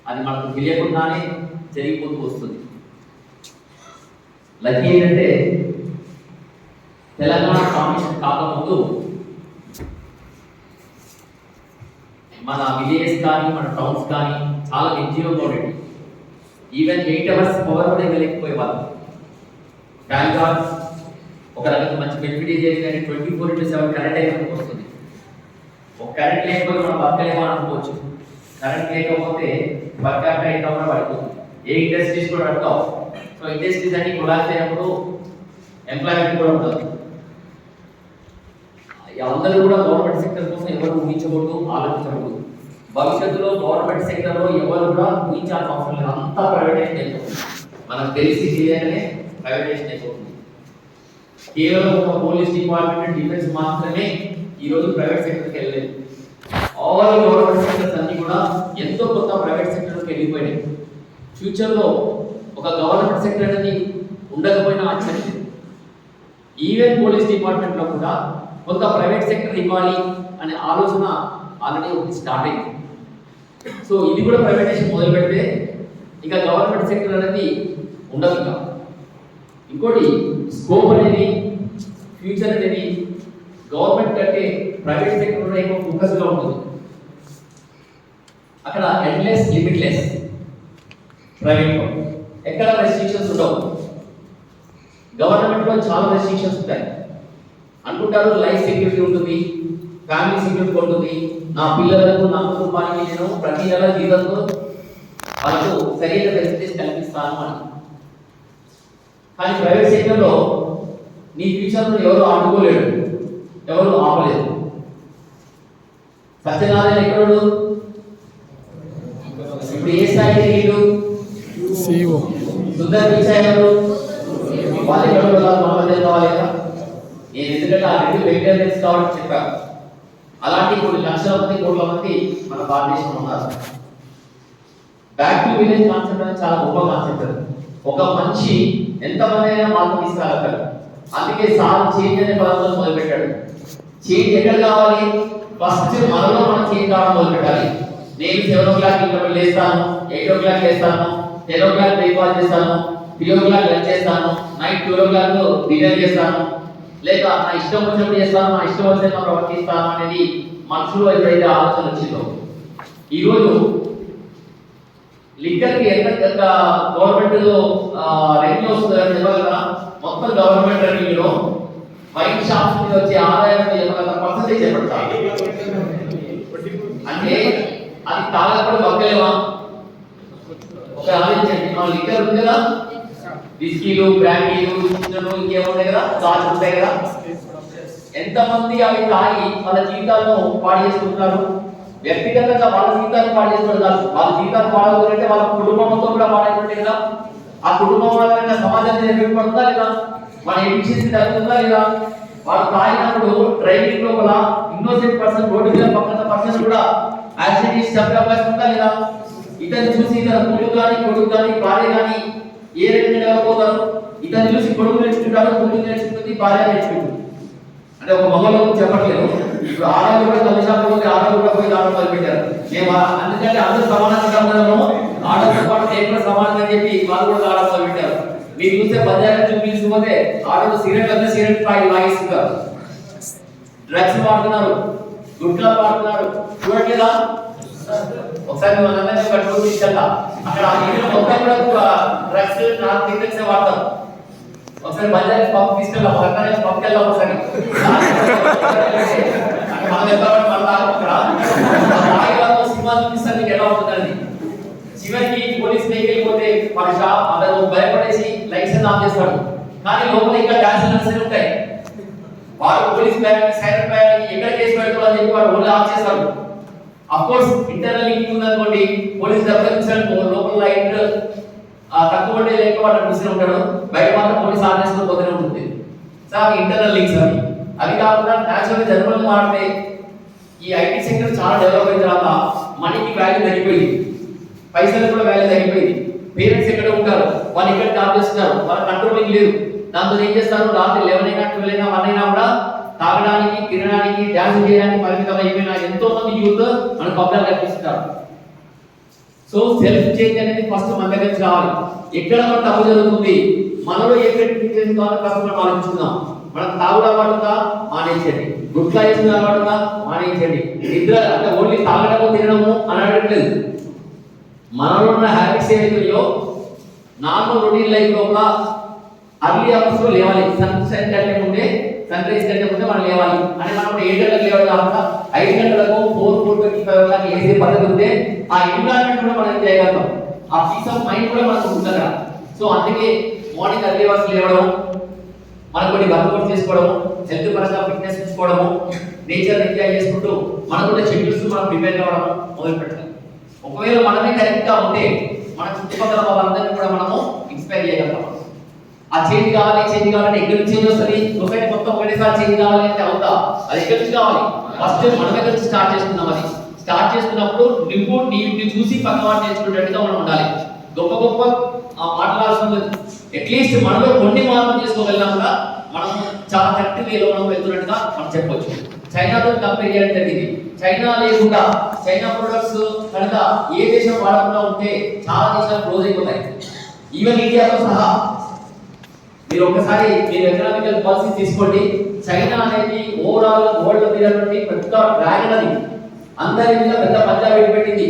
అది మనకు తెలియకుండానే జరిగిపోతూ వస్తుంది. లక్కీ ఏంటంటే తెలంగాణ ఫార్మేషన్ కాకముందు మన విలేజెస్ కానీ మన టౌన్స్ కానీ చాలా నిర్జీవంగా ఉండేవి. ఈవెన్ 8 hours పవర్ కూడా ఇవ్వలేకపోయేవాళ్ళు. థ్యాంక్ గాడ్ ఒక రకంగా మంచి బెనిఫిట్ జరిగిందని 24/7 కరెంట్ అయితే వస్తుంది. ఒక కరెంట్ లేకపోతే మనం బతకలేమో అనుకోవచ్చు. కరెంట్ లేకపోతే బతకాక ఇంకా కూడా పడిపోతుంది. ఏ ఇండస్ట్రీస్ కూడా అడతావు. సో ఇండస్ట్రీస్ అన్ని కొలాప్స్ అయినప్పుడు ఎంప్లాయ్మెంట్ కూడా ఉంటుంది. అందరూ కూడా గవర్నమెంట్ సెక్టర్ కోసం ఎవరు ఊహించకూడదు, ఆలోచించకూడదు. భవిష్యత్తులో గవర్నమెంట్ సెక్టర్లో ఎవరు కూడా ఊహించాల్సిన అవసరం లేదు. అంతా ప్రైవేటైజేషన్ అయిపోతుంది. మనకు తెలిసి తెలియగానే ప్రైవేటైజేషన్ అయిపోతుంది. కేవలం ఒక పోలీస్ డిపార్ట్మెంట్, డిఫెన్స్ మాత్రమే ఈరోజు ప్రైవేట్ సెక్టర్కి వెళ్ళలేదు. ఆల్ గవర్నమెంట్ సెక్టర్స్ అన్ని కూడా ఎంతో కొత్త ప్రైవేట్ సెక్టర్కి వెళ్ళిపోయినాయి. ఫ్యూచర్లో ఒక గవర్నమెంట్ సెక్టర్ అనేది ఉండకపోయినా ఆశ్చర్యం. ఈవెన్ పోలీస్ డిపార్ట్మెంట్లో కూడా కొంత ప్రైవేట్ సెక్టర్ ఇవ్వాలి అనే ఆలోచన ఆల్రెడీ ఒకటి స్టార్ట్ అయింది. సో ఇది కూడా ప్రైవేటైజేషన్ మొదలు పెడితే ఇక గవర్నమెంట్ సెక్టర్ అనేది ఉండదు. ఇంకా ఇంకోటి స్కోప్ అనేది, ఫ్యూచర్ అనేది గవర్నమెంట్ కంటే ప్రైవేట్ సెక్టర్ ఎక్కువ ఫోకస్గా ఉంటుంది. అక్కడ ఎండ్లెస్, లిమిట్లెస్ ప్రైవేట్లో ఎక్కడ రెస్ట్రిక్షన్స్ ఉండవు. గవర్నమెంట్లో చాలా రెస్ట్రిక్షన్స్ ఉంటాయి. అనుకుంటారు లైఫ్ సెక్యూరిటీ ఉంటుంది, ఫ్యామిలీ సెక్యూరిటీ ఉంటుంది, నా పిల్లలకు నా కుటుంబానికి నేను ప్రతి నెల జీతంతో వాళ్ళకు సరైన ఫెసిలిటీస్ కల్పిస్తాను అని. కానీ ప్రైవేట్ సెక్టర్లో నీ ఫ్యూచర్ను ఎవరు ఆడుకోలేడు, ఎవరు ఆపలేదు. సత్యనారాయణ ఎక్కడు ఇప్పుడు ఏ స్థాయి తిరిగిండు? సుందర్ పిచాయ్ ఎవరు? వాళ్ళు ఎక్కడ కావాలి కదా. నేను ఎందుకంటే ఆ రెండు వెజిటేరియన్స్ కాబట్టి చెప్పాను. అలాంటి కొన్ని లక్షల మంది, కోట్ల మంది మన భారతదేశంలో ఉన్నారు. బ్యాక్ టు విలేజ్ కాన్సెప్ట్ అనేది చాలా గొప్ప కాన్సెప్ట్. ఒక మనిషి ఎంతమంది అయినా మార్పు తీసుకురాగలరు. అందుకే సార్ చేంజ్ అనే పదంతో మొదలుపెట్టాడు. చేంజ్ ఎక్కడ కావాలి? ఫస్ట్ మనలో మనం చేంజ్ కావడం మొదలు పెట్టాలి. నేను 7 o'clock ఇంట్లో లేస్తాను, 8 o'clock లేస్తాను, 10 o'clock బ్రేక్ఫాస్ట్ చేస్తాను, 3 o'clock లంచ్ చేస్తాను, నైట్ 12 o'clock డిన్నర్ చేస్తాను, లేక నా ఇష్టం వచ్చినప్పుడు చేస్తాను, నా ఇష్టం వచ్చిన ప్రవర్తిస్తాను అనేది మనసులో ఎప్పుడైతే ఆలోచన వచ్చిందో, ఈరోజు లిక్కర్కి ఎంత గవర్నమెంట్ రెవెన్యూ వస్తుందని చెప్పగలరా? మొత్తం గవర్నమెంట్ రెవెన్యూలో వైన్ షాప్స్ మీద వచ్చే ఆదాయం చెప్పగలరా? పర్సెంటేజ్ చెప్పండి. అంటే అది తాగకుండా బతకలేమా? ఒక ఆలోచించండి. మన లిక్కర్ ఉంది కదా, విస్కీలు, బ్రాండీలు, ఇంకేముంటాయి కదా, సాల్ట్ ఉంటాయి కదా, ఎంతమంది అవి తాగి వాళ్ళ జీవితాలను పాడు చేసుకుంటున్నారు. వ్యక్తిగతంగా వాళ్ళ జీవితాన్ని పాడు చేసుకుంటారు. వాళ్ళ జీవితాన్ని పాడవుతుందంటే వాళ్ళ కుటుంబంతో కూడా పాడైపోతే కదా. ఆ కుటుంబం వల్ల సమాజం ఎఫెక్ట్ పడుతుందా లేదా? మన ఎఫిషియన్సీ తగ్గుతుందా లేదా? వాళ్ళు తాగినప్పుడు డ్రైవింగ్ లోపల ఇన్నోసెంట్ పర్సన్, రోడ్డు మీద పక్కన పర్సన్ కూడా యాక్సిడెంట్ చెప్పే అవకాశం ఉందా లేదా? ఇతను చూసి ఇతర కొడుకు కానీ, భార్య కానీ ఏ రకంగా పోతారు? ఇతను చూసి కొడుకు నేర్చుకుంటారు, కూతురు నేర్చుకుంటుంది, భార్య నేర్చుకుంటుంది. అంటే ఒక మగవాళ్ళ చెప్పట్లేదు. ఇప్పుడు ఆడవాళ్ళు కూడా తల్లిదండ్రులు పోతే ఆడవాళ్ళు కూడా పోయి దాంట్లో మొదలుపెట్టారు. మేము అందుకంటే అందరూ సమానంగా ఉన్నాము, ఆడతో పాటు నేను కూడా సమానంగా చెప్పి వాళ్ళు కూడా ఆడ మొదలుపెట్టారు. మీరు చూస్తే బజార్ చూపించకపోతే ఆడవాళ్ళు సిగరెట్ లాగిస్తున్నారు, డ్రగ్స్ వాడుతున్నారు, గుట్కాలు వాడుతున్నారు. చూడట్లేదా? ఒకసారి మనందరినీ ఒక టూర్ తీసుకెళ్తా. అక్కడ ఆ ఏరియా మొత్తం కూడా డ్రగ్స్, నార్కోటిక్స్ వాడతారు. ఒకసారి బజార్ పంప్ తీసుకెళ్ళాం, పంప్ వెళ్ళాం. ఒకసారి సినిమా చూపిస్తారు, మీకు ఎలా ఉంటుందండి. చివరికి పోలీస్ వెళ్ళిపోతే మన షాప్ అతను భయపడేసి లైట్స్ ఆఫ్ చేస్తాడు. కానీ లోపల ఇంకా డాన్స్ ఉంటాయి. వారు పోలీస్ సైలెంట్ బ్యాగ్ ఎక్కడ కేసు పెడతారని చెప్పి వాడు ఓన్లీ ఆఫ్ చేస్తాడు. అఫ్ కోర్స్ ఇంటర్నల్ లింక్ ఉందనుకోండి, పోలీస్ దెబ్బతించడానికి లోపల లైట్ తక్కువ లేక వాడు చూసి ఉంటాడు, బయట మాత్రం పోలీస్ ఆఫ్ చేసుకుని పోతూనే ఉంటుంది. సో ఇంటర్నల్ లింక్స్ అవి కాకుండా నేచురల్ జనరల్ మారితే ఈ ఐటీ సెక్టర్ చాలా డెవలప్ అయిన తర్వాత మనీకి వాల్యూ తగ్గిపోయింది, పైసలకు కూడా వాల్యూ తగ్గిపోయింది. పేరెంట్స్ ఎక్కడ ఉంటారు, వాళ్ళు ఎక్కడ జాబ్ చేస్తున్నారు, వాళ్ళ కంట్రోలింగ్ లేదు. దాంతో ఏం చేస్తారు, రాత్రి 11 అయినా 12 అయినా 1 అయినా కూడా తాగడానికి, తినడానికి, డ్యాన్స్ చేయడానికి పరిమితం అయిపోయిన ఎంతో మంది యూత్ మన పబ్లిక్ కనిపిస్తున్నారు. సో సెల్ఫ్ చేంజ్ అనేది ఫస్ట్ మన దగ్గర నుంచి రావాలి. ఎక్కడ మన తప్పు జరుగుతుంది, మనలో ఏ చేంజ్ చేసుకోవాలో ఫస్ట్ మనం ఆలోచించుకుందాం. మనం తాగుడు అలవాటుగా మానేయండి, గుట్లా చేసిన అలవాటుగా మానేయండి. నిద్ర అంటే ఓన్లీ తాగడము తినడము అని అడగట్లేదు. మనలో ఉన్న హ్యాబిట్స్ ఏవైతున్నాయో నార్మల్ రొటీన్ లైఫ్ లోపల అర్లీ అవర్స్ లో లేవాలి. సన్ రైజ్ కంటే ముందే మనం లేవాలి. అని మనం 7 గంటలకు లేవడం కాకుండా 5 గంటలకు 4:45 దాకా లేసే పద్ధతి ఉంటే ఆ ఎన్విరాన్మెంట్ కూడా మనం చేయగలుగుతాం. ఆ పీస్ ఆఫ్ మైండ్ కూడా మనకు ఉంటుంది కదా. సో అందుకే మార్నింగ్ అర్లీ అవర్స్ లేవడం, మనం కొన్ని వర్కౌట్ చేసుకోవడము, హెల్త్ పరంగా ఫిట్నెస్ తీసుకోవడము, నేచర్ ఎంజాయ్ చేసుకుంటూ మనకున్న షెడ్యూల్స్ మనం ప్రిపేర్ కావడం మొదలు పెట్టాలి. ఒకవేళ మనమే కరెక్ట్ గా ఉంటే మన చుట్టుపక్కల వాళ్ళందరినీ కూడా మనము ఇన్స్పైర్ చేయగలుగుతాం. ఆ చేంజ్ కావాలి ఎక్కడి నుంచి చేంజ్ వస్తుంది? సొసైటీ మొత్తం ఒకటేసారి చేంజ్ కావాలి అంటే అవుతా? అది ఎక్కడి నుంచి కావాలి? ఫస్ట్ మన దగ్గర నుంచి స్టార్ట్ చేసుకుందాం. అది స్టార్ట్ చేస్తున్నప్పుడు నువ్వు నీ చూసి పక్కవాడు నేర్చుకునేట్టుగా మనం ఉండాలి. గొప్ప మాట్లాడాల్సింది అట్లీస్ట్ మనలో కొన్ని మార్పులు చేసుకోగలిగినా కూడా మనం చాలా కరెక్ట్ వేలో మనం వెళ్తున్నట్టుగా మనం చెప్పొచ్చు. చైనాతో కంపేర్ చేయడం జరిగింది. చైనా లేకుండా చైనా ప్రొడక్ట్స్ కనుక ఏ దేశం వాడకుండా ఉంటే చాలా దేశాలు క్లోజ్ అయిపోతాయి, ఈవెన్ ఇండియాతో సహా. మీరు ఒకసారి మీరు ఎకనామికల్ పాలసీ తీసుకోండి. చైనా అనేది ఓవరాల్ వరల్డ్ మీద పెద్ద డ్రాగన్, అది అందరి మీద పెద్ద పంజాబ్ పెట్టింది.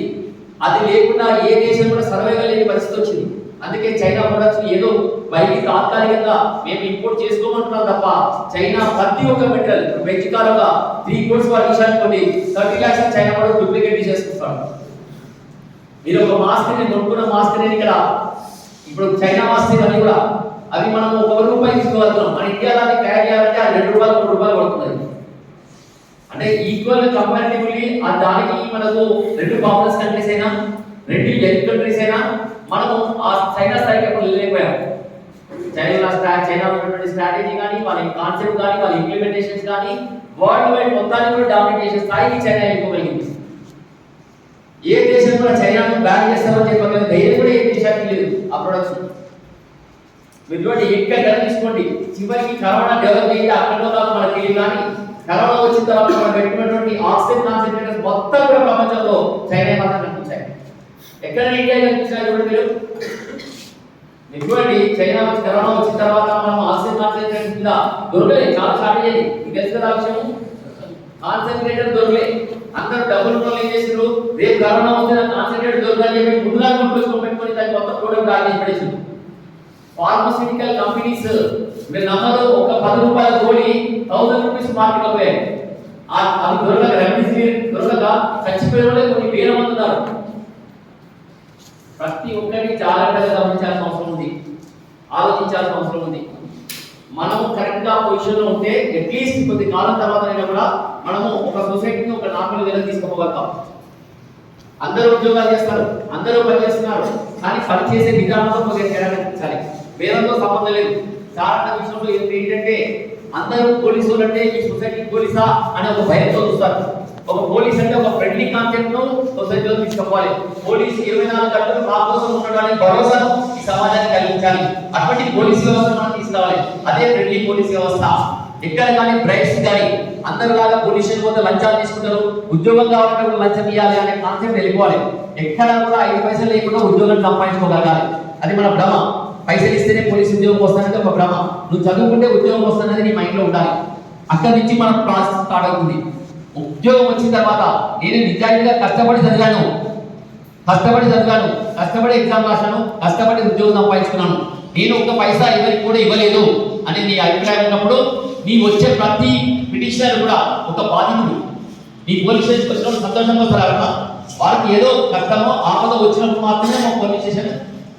అది లేకుండా ఏ దేశం కూడా సర్వైవల్ లేని పరిస్థితి వచ్చింది. అందుకే చైనా ప్రొడక్ట్స్ ఏదో బయటికి తాత్కాలికంగా మేము ఇంపోర్ట్ చేసుకోమంటున్నాం తప్ప చైనా ప్రతి ఒక్క మెటీరియల్ వెజికాలుగా 3 crores వారి విషయాన్ని 30 lakhs చైనా ప్రొడక్ట్ డూప్లికేట్ చేసుకుంటారు. మీరు ఒక మాస్క్ ని కొనుక్కున్న మాస్క్ ని ఇక్కడ ఇప్పుడు చైనా మాస్క్ అని కూడా అవి మనం ₹1 తీసుకోగలుగుతాం. మన ఇండియాలో అది తయారు చేయాలంటే అది ₹2 ₹3 పడుతుంది. అంటే ఈక్వల్ కంపారిటివ్లీ ఆ దానికి మనకు 2 పాపులస్ కంట్రీస్ అయినా 2 యంగ్ కంట్రీస్ అయినా మనము ఆ చైనా స్థాయికి ఎప్పుడు వెళ్ళలేకపోయాం. చైనా ఉన్నటువంటి స్ట్రాటజీ కానీ, వాళ్ళ కాన్సెప్ట్ కానీ, వాళ్ళ ఇంప్లిమెంటేషన్స్ కానీ వరల్డ్ వైడ్ మొత్తాన్ని కూడా డామినేట్ చేసే స్థాయికి చైనా వెళ్ళిపోగలిగింది. ఏ దేశం కూడా చైనాను బ్యాన్ చేస్తామని చెప్పగలిగిన ధైర్యం కూడా ఏ దేశానికి లేదు. ఆ ప్రొడక్ట్స్ మీరు చూడండి, ఎక్కడ తీసుకోండి, చివరికి కరోనా డెవలప్ అయితే అక్కడ మనకు తెలియదు. కానీ కరోనా వచ్చిన తర్వాత మనం పెట్టినటువంటి ఆక్సిజన్ కాన్సంట్రేటర్స్ మొత్తం కూడా ప్రపంచంలో చైనా మాత్రం కనిపించాయి. ఎక్కడ ఇండియా కనిపించాయి చూడండి మీరు. చూడండి, చైనా వచ్చి కరోనా వచ్చిన తర్వాత మనం ఆక్సిజన్ కాన్సంట్రేటర్స్ మీద దొరకలేదు, చాలా షార్టేజ్ అయింది. మీకు తెలుసు కదా విషయం, కాన్సంట్రేటర్ దొరకలేదు. అందరూ డబ్బులు ఏం చేసారు, రేపు కరోనా వచ్చిన కాన్సంట్రేటర్ దొరకాలని చెప్పి ముందుగా పెట్టుకొని దాన్ని మొత్తం ప్రోడక్ట్ ఆర్డర్ పడేసారు. ఫార్మాస్యూటికల్ కంపెనీస్ మీరు నమ్మరు, ఒక ₹10 గోళీ ₹1000 మార్కెట్లో పోయాయి. అది దొరకక, రెమ్డెసివిర్ దొరకక చచ్చిపోయిన వాళ్ళే కొన్ని వేల మంది ఉన్నారు. ప్రతి ఒక్కరికి చాలా గమనించాల్సిన అవసరం ఉంది, ఆలోచించాల్సిన అవసరం ఉంది. మనము కరెక్ట్ గా పొజిషన్ లో ఉంటే అట్లీస్ట్ కొద్ది కాలం తర్వాత అయినా కూడా మనము ఒక సొసైటీని ఒక నార్మల్ వేలో తీసుకుపోగలుగుతాం. అందరూ ఉద్యోగాలు చేస్తారు, అందరూ పని చేస్తున్నారు, కానీ పని చేసే విధానంలో కొద్దిగా తేడా కనిపించాలి. వేదంతో సంబంధం లేదు. సాధారణ విషయంలో ఏంటంటే అందరూ పోలీసులు అంటే ఈ సొసైటీ పోలీసా అనే ఒక భయంతో చూస్తారు. ఒక పోలీస్ అంటే ఒక ఫ్రెండ్లీ కాన్సెప్ట్ ను సొసైటీలో తీసుకోవాలి. పోలీసు 24 గంటలు మా కోసం ఉండడానికి భరోసాను ఈ సమాజానికి కలిగించాలి. అటువంటి పోలీస్ వ్యవస్థ మనం తీసుకురావాలి. అదే ఫ్రెండ్లీ పోలీస్ వ్యవస్థ. ఎక్కడ కానీ బ్రైట్స్ కానీ అందరిలాగా పోలీస్ స్టేషన్ పోతే లంచాలు తీసుకుంటారు, ఉద్యోగం కావాలంటే కూడా లంచం ఇవ్వాలి అనే కాన్సెప్ట్ వెళ్ళిపోవాలి. ఎక్కడ కూడా 5 పైసలు లేకుండా ఉద్యోగం సంపాదించుకోగలగాలి. అది మన భ్రమ. పైసలు ఇస్తేనే పోలీస్ ఉద్యోగం వస్తానంటే ఒక భ్రమ. నువ్వు చదువుకుంటే ఉద్యోగం వస్తానని నీ మైండ్ లో ఉండాలి. అక్కడి నుంచి మన ప్రాసెస్ స్టార్ట్ అవుతుంది. ఉద్యోగం వచ్చిన తర్వాత నేను నిజాయితీగా కష్టపడి చదివాను, కష్టపడి ఎగ్జామ్ రాశాను, కష్టపడి ఉద్యోగం సంపాదించుకున్నాను, నేను ఒక పైసా ఎవరికి కూడా ఇవ్వలేదు అని నీ అభిప్రాయం ఉన్నప్పుడు నీ వచ్చే ప్రతి పిటిషనర్ కూడా ఒక బాధితుడు. నీ పోలీస్ స్టేషన్కి వచ్చిన సంతోషంగా వస్తారు. వారికి ఏదో కష్టమో ఆపదో వచ్చినప్పుడు మాత్రమే మా పోలీస్ స్టేషన్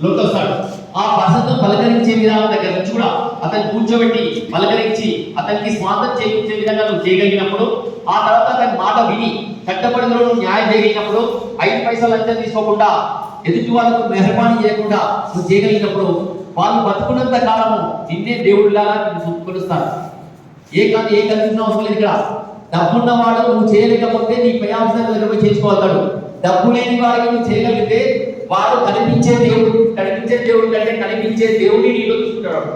లోకి వస్తాడు. ఆ పర్సన్తో పలకరించే విధానం దగ్గర నుంచి కూడా అతను కూర్చోబెట్టి పలకరించి అతనికి స్వాతంత్రం చేయించే విధంగా నువ్వు చేయగలిగినప్పుడు, ఆ తర్వాత అతని మాట విని కట్టబడిలో నువ్వు న్యాయం చేయగలిగినప్పుడు, 5 పైసలు లంచం తీసుకోకుండా ఎదుటి వాళ్ళకు మెహర్బానీ చేయకుండా నువ్వు చేయగలిగినప్పుడు వాళ్ళు బతుకున్నంత కాలము నిన్నే దేవుడిలాగా నిన్ను కొలుస్తారు. ఏ కన్ఫ్యూజన్ అవసరం లేదు ఇక్కడ. డబ్బున్నవాడు నువ్వు చేయలేకపోతే నీ పై ఆఫీసర్ దగ్గర పోయి చేసుకోగలుగుతాడు. డబ్బు లేని వాడికి నువ్వు చేయగలిగితే వాడు కనిపించే దేవుడు కంటే కనిపించే దేవుడిని నీలో చూసుకుంటాడు.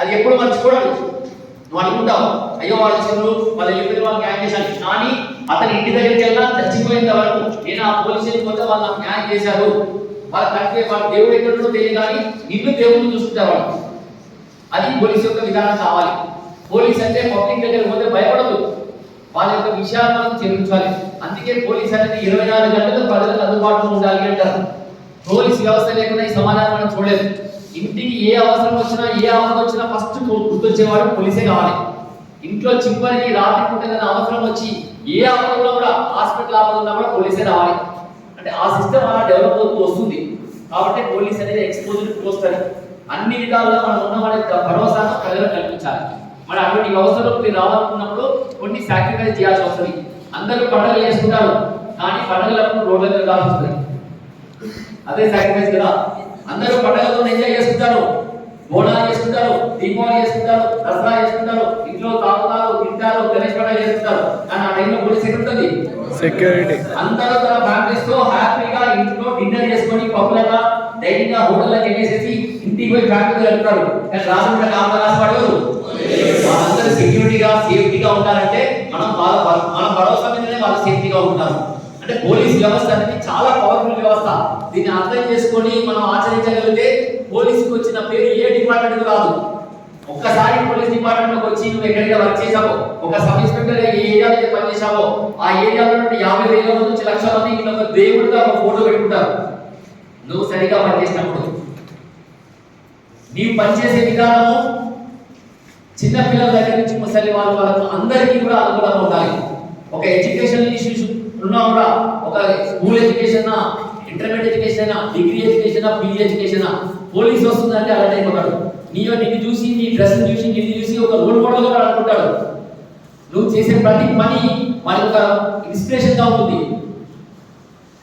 అది ఎప్పుడు మర్చిపోడాడు. నువ్వు అనుకుంటావు అయ్యో వాళ్ళు వచ్చారు వాళ్ళు వెళ్ళిపోయిన వాళ్ళు న్యాయం చేశాను, కానీ అతని ఇంటి దగ్గరికి వెళ్ళినా చచ్చిపోయేంత వరకు నేను ఆ పోలీస్ స్టేషన్ పోతే వాళ్ళు నాకు న్యాయం చేశారు, వాళ్ళ కంటే వాళ్ళ దేవుడు ఎక్కడో తెలియదు కానీ నిన్ను దేవుడిని చూసుకుంటారు. అది పోలీస్ యొక్క విధానం కావాలి. పోలీస్ అంటే పబ్లిక్ దగ్గర పోతే భయపడదు, వాళ్ళ యొక్క విషయాలను మనం చేయించాలి. అందుకే పోలీస్ అనేది 24 గంటలు ప్రజలకు అందుబాటులో ఉండాలి అంటారు. పోలీస్ వ్యవస్థ లేకుండా ఈ సమాజాన్ని మనం చూడలేదు. ఇంటికి ఏ అవసరం వచ్చినా ఏ ఆపద వచ్చినా ఫస్ట్ గుర్తొచ్చేవాడు పోలీసే కావాలి. ఇంట్లో చివరికి రాత్రి పూట అవసరం వచ్చి ఏ ఆపద ఉన్నా కూడా హాస్పిటల్ ఆపద ఉన్నా కూడా పోలీసే రావాలి. అంటే ఆ సిస్టమ్ అలా డెవలప్ అవుతూ వస్తుంది. కాబట్టి పోలీస్ అనేది ఎక్స్పోజర్ పోస్తుంది. అన్ని విధాలుగా మనం ఉన్న వాళ్ళ భరోసాను ప్రజలకు కల్పించాలి. మరి అటువంటి వ్యవస్థలో మీరు రావాలనుకున్నప్పుడు కొన్ని సాక్రిఫైస్ చేయాల్సి వస్తుంది. అందరూ పండుగలు చేసుకుంటారు, కానీ పండుగలకు రోడ్ల మీద కాల్సి వస్తుంది. అదే సాక్రిఫైస్ కదా. అందరూ పండుగలతో ఎంజాయ్ చేసుకుంటారు, బోనాలు చేసుకుంటారు, దీపావళి చేసుకుంటారు, దసరా చేసుకుంటారు, ఇంట్లో తాగుతారు, తింటారు, గణేష్ పండుగ చేసుకుంటారు. కానీ ఆ టైంలో పోలీస్ ఎక్కడ ఉంటుంది? సెక్యూరిటీ. అందరూ తన ఫ్యామిలీస్ తో హ్యాపీగా ఇంట్లో డిన్నర్ చేసుకొని పప్పులగా ధైర్యంగా హోటల్లోకి వెళ్ళేసేసి ఇంటికి పోయి ఫ్యామిలీతో వెళ్తారు. కానీ రాకుండా కాపాడారు వాళ్ళందరూ సెక్యూరిటీగా సేఫ్టీగా ఉండాలంటే మన భరోసా మీదనే వాళ్ళు సేఫ్టీగా ఉంటారు. అంటే పోలీస్ వ్యవస్థ అనేది చాలా పవర్ఫుల్ వ్యవస్థ. దీన్ని అర్థం చేసుకొని మనం ఆచరించగలిగితే పోలీసుకి వచ్చిన పేరు ఏ డిపార్ట్మెంట్ రాదు. ఒక్కసారి పోలీస్ డిపార్ట్మెంట్ లోకి వచ్చి నువ్వు ఎక్కడైతే వర్క్ చేసావో, ఒక సబ్ ఇన్స్పెక్టర్ ఏ ఏరియాలో అయితే పనిచేసావో ఆ ఏరియాలో నుండి 50,000 మంది నుంచి 1,00,000 మంది ఇక్కడ ఒక దేవుడిగా ఒక ఫోటో పెట్టుకుంటారు. నువ్వు సరిగా పనిచేసినప్పుడు నీవు పనిచేసే విధానము చిన్న పిల్లల దగ్గర నుంచి ముసలి వాళ్ళకు అందరికీ కూడా అనుకూలంగా ఉండాలి. ఒక ఎడ్యుకేషన్ ఇష్యూస్ ఉన్నా కూడా, ఒక school education, intermediate education, degree education, PG education, police వస్తుందంటే అలాంటి అయిపోతాడు. నిన్ను చూసి, నీ డ్రెస్ చూసి, నిన్ను చూసి ఒక రోల్ మోడల్ గా అనుకుంటాడు. నువ్వు చేసే ప్రతి పని మన యొక్క ఇన్స్పిరేషన్ గా ఉంటుంది.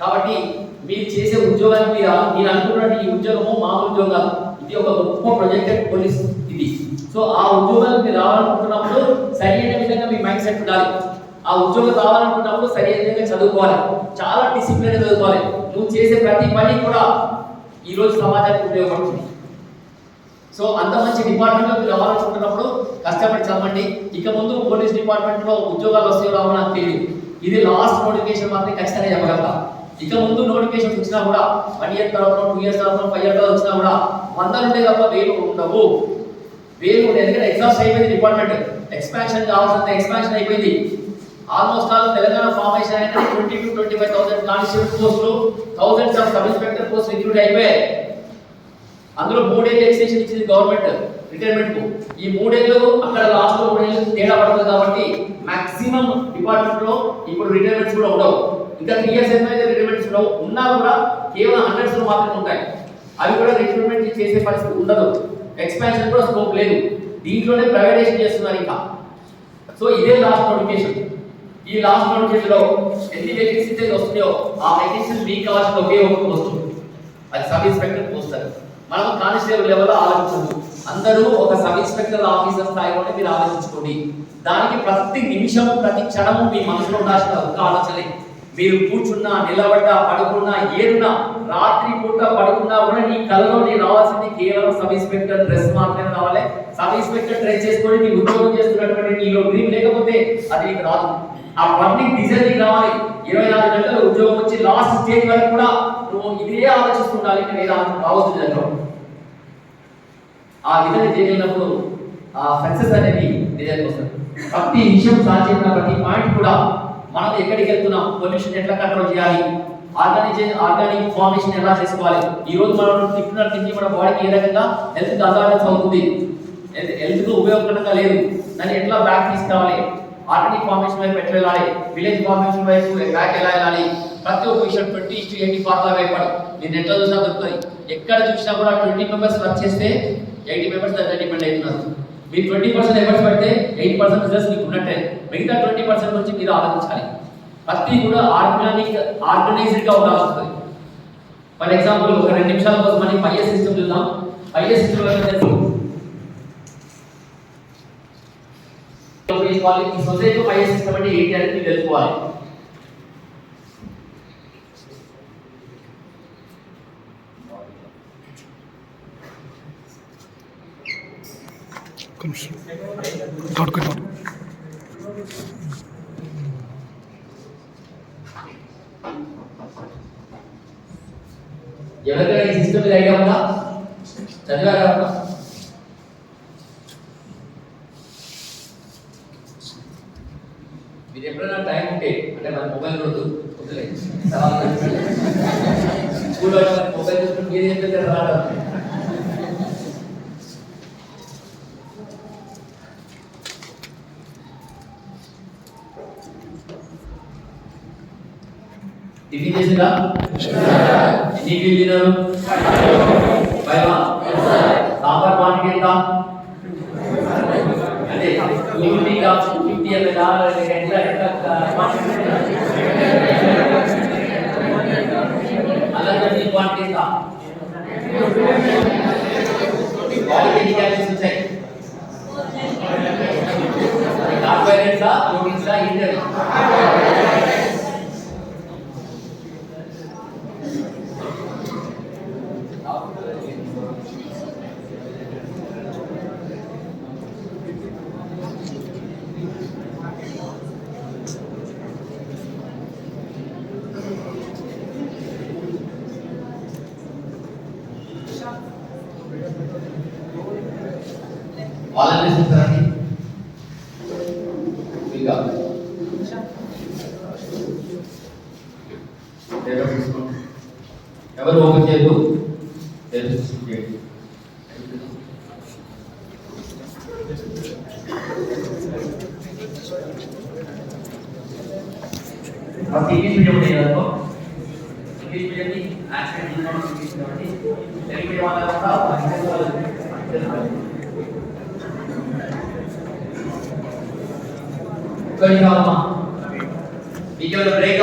కాబట్టి మీరు చేసే ఉద్యోగానికి మీరు అనుకున్నట్టు ఈ ఉద్యోగము మామూలు ఉద్యోగం కాదు. ఇది ఒక గొప్ప ప్రొజెక్టెడ్ పోలీస్ ఇది. సో ఆ ఉద్యోగానికి మీరు రావాలనుకున్నప్పుడు సరైన విధంగా మీ మైండ్ సెట్ ఉండాలి. ఆ ఉద్యోగం రావాలనుకున్నప్పుడు సరైన విధంగా చదువుకోవాలి, చాలా డిసిప్లిన్ చదువుకోవాలి. నువ్వు చేసే ప్రతి పని కూడా ఈ రోజు సమాజానికి ఉపయోగపడుతుంది. సో అంత మంచి డిపార్ట్మెంట్లో మీరు రావాలనుకుంటున్నప్పుడు కష్టపడి చదవండి. ఇక ముందు పోలీస్ డిపార్ట్మెంట్లో ఉద్యోగాలు వస్తాయో రావో నాకు తెలియదు. ఇది లాస్ట్ నోటిఫికేషన్ మాత్రం ఖచ్చితంగా చెప్పగలుగుతా. ఇక ముందు నోటిఫికేషన్ వచ్చినా కూడా 1 ఇయర్ తర్వాత, 2 ఇయర్స్ తర్వాత, 5 ఇయర్ తర్వాత వచ్చినా కూడా 100 ఉంటే తప్ప 1000 ఉండవు. 1000 ఉండే ఎందుకంటే ఎగ్జామ్స్ అయిపోయింది, డిపార్ట్మెంట్ ఎక్స్పాన్షన్ కావాల్సినంత ఎక్స్పాన్షన్ అయిపోయింది. ఆల్మోస్ట్ ఆల్ తెలంగాణ ఫార్మేషన్ అయితే 20,000 to 25,000 కానిస్టేబుల్ పోస్టులు, థౌసండ్స్ ఆఫ్ సబ్ ఇన్స్పెక్టర్ పోస్టులు రిక్రూట్ అయిపోయాయి. అందులో 3 ఏళ్ళు ఎక్స్టెన్షన్ ఇచ్చింది గవర్నమెంట్ రిటైర్మెంట్ కు. ఈ 3 ఏళ్ళు అక్కడ లాస్ట్ లో 3 ఏళ్ళు తేడా పడుతుంది. కాబట్టి మాక్సిమం డిపార్ట్మెంట్ లో ఇప్పుడు రిటైర్మెంట్స్ కూడా ఉండవు. ఇంకా 3 ఇయర్స్ అయితే రిటైర్మెంట్స్ ఉండవు. ఉన్నా కూడా కేవలం 100s లో మాత్రమే ఉంటాయి. అవి కూడా రిక్రూట్మెంట్ చేసే పరిస్థితి ఉండదు. ఎక్స్పాన్షన్ కూడా స్కోప్ లేదు. దీంట్లోనే ప్రైవేటైజేషన్ చేస్తున్నారు ఇంకా. సో ఇదే లాస్ట్ నోటిఫికేషన్. ఈ లాస్ట్ నోటిఫికేషన్ లో ఎన్ని వేకెన్సీస్ వస్తున్నాయో ఆ వేకెన్సీ మీకు కావాల్సిన ఒకే ఒక పోస్ట్, అది సబ్ ఇన్స్పెక్టర్ పోస్ట్. మనం కానిస్టేబుల్ లెవెల్లో ఆలోచించదు. అందరూ ఒక సబ్ ఇన్స్పెక్టర్ ఆఫీసర్ స్థాయిలోనే మీరు ఆలోచించుకోండి. దానికి ప్రతి నిమిషము ప్రతి క్షణము మీ మనసులో ఉండాల్సిన ఒక ఆలోచనే. మీరు కూర్చున్నా, నిలబడ్డా, పడుకున్నా, ఏడున్నా, రాత్రి పూట పడుకున్నా కూడా నీ కలలో నీ రావాల్సింది కేవలం సబ్ ఇన్స్పెక్టర్ డ్రెస్ మాత్రమే రావాలి. సబ్ ఇన్స్పెక్టర్ డ్రెస్ చేసుకొని నీ ఉద్యోగం చేస్తున్నటువంటి నీలో డ్రీమ్ లేకపోతే అది నీకు రాదు. ఆ పబ్లిక్ డిజైన్ నీకు రావాలి. 24 గంటల ఉద్యోగం వచ్చి లాస్ట్ స్టేజ్ వరకు కూడా నువ్వు ఇదే ఆలోచిస్తుండాలి. నేను రావద్దు జరగవు. ఆ విధంగా చేయగలిగినప్పుడు ఆ సక్సెస్ అనేది నిజానికి వస్తుంది. ప్రతి విషయం సాధించిన ప్రతి పాయింట్ కూడా మనం ఎక్కడికి వెళ్తున్నాం, పొల్యూషన్ ఎట్లా కంట్రోల్ చేయాలి, ఆర్గానిక్ ఫార్మేషన్ ఎలా చేసుకోవాలి, ఈ రోజు మనం తింటున్న మన బాడీకి ఏ రకంగా హెల్త్ అజార్డెన్స్ అవుతుంది, హెల్త్ కు ఉపయోగకరంగా లేదు, దాన్ని ఎట్లా బ్యాక్ తీసుకురావాలి, ఆర్గానిక్ ఫార్మేషన్ వైపు ఎట్లా వెళ్ళాలి, విలేజ్ ఫార్మేషన్ వైపు బ్యాక్ ఎలా వెళ్ళాలి, ప్రతి ఒక్క విషయం 20:80 ఫార్ములా వైపు నేను ఎట్లా చూసినా దొరుకుతుంది. ఎక్కడ చూసినా కూడా 20 మెంబర్స్ వర్క్ చేస్తే 80 మెంబర్స్ దగ్గర డిపెండ్ అవుతున్నారు. మీరు 20% ఎఫర్ట్స్ పెడితే 80% రిజల్ట్స్ మీకు ఉన్నట్టే. మిగతా 20% నుంచి మీరు ఆలోచించాలి. ప్రతి కూడా ఆర్గనైజ్డ్ గా ఉండాల్సి వస్తుంది. ఫర్ ఎగ్జాంపుల్ ఒక 2 నిమిషాల కోసం మనం పైఎస్ సిస్టమ్ చూద్దాం. పైఎస్ సిస్టమ్ తీసుకోవాలి. ఈ సొసైటీ ఫైర్ సిస్టమ్ అంటే ఏంటి అనేది మీరు తెలుసుకోవాలి. ఎవరికైనా ఈ సిస్టమ్ మీద ఐడియా ఉందా? చదివారా? మీరు ఎప్పుడైనా టైం ఉంటే అంటే మన మొబైల్ రోజు స్కూల్లో మొబైల్ చూసుకుంటే మీరు ఏం చేస్తారు రావడం టిఫిన్ చేసిందా? ఎన్ని ఇడ్లీ తిన్నారు? 5 సాంబార్ క్వాంటిటీ ఎంత? అంటే 50 గ్రామ్స్ 50 ml ఎంత అలా ఎన్ని క్వాంటిటీ ఎంత? బాడీకి ఎన్ని క్యాలరీస్ వచ్చాయి? కార్బోహైడ్రేట్సా, ప్రోటీన్సా, ఏంటది? వాళ్ళని చూస్తారండి ఇంకా ఎవరు ఓపెన్ చేయదు ఇంగ్లీష్ మీడియం ఉండేదాన్ని ఇంగ్లీష్ మీడియంని యాక్సిడెంట్ ఇంగ్లీష్ తెలుగు మీడియం వాళ్ళ Good job, Mama. We give a break.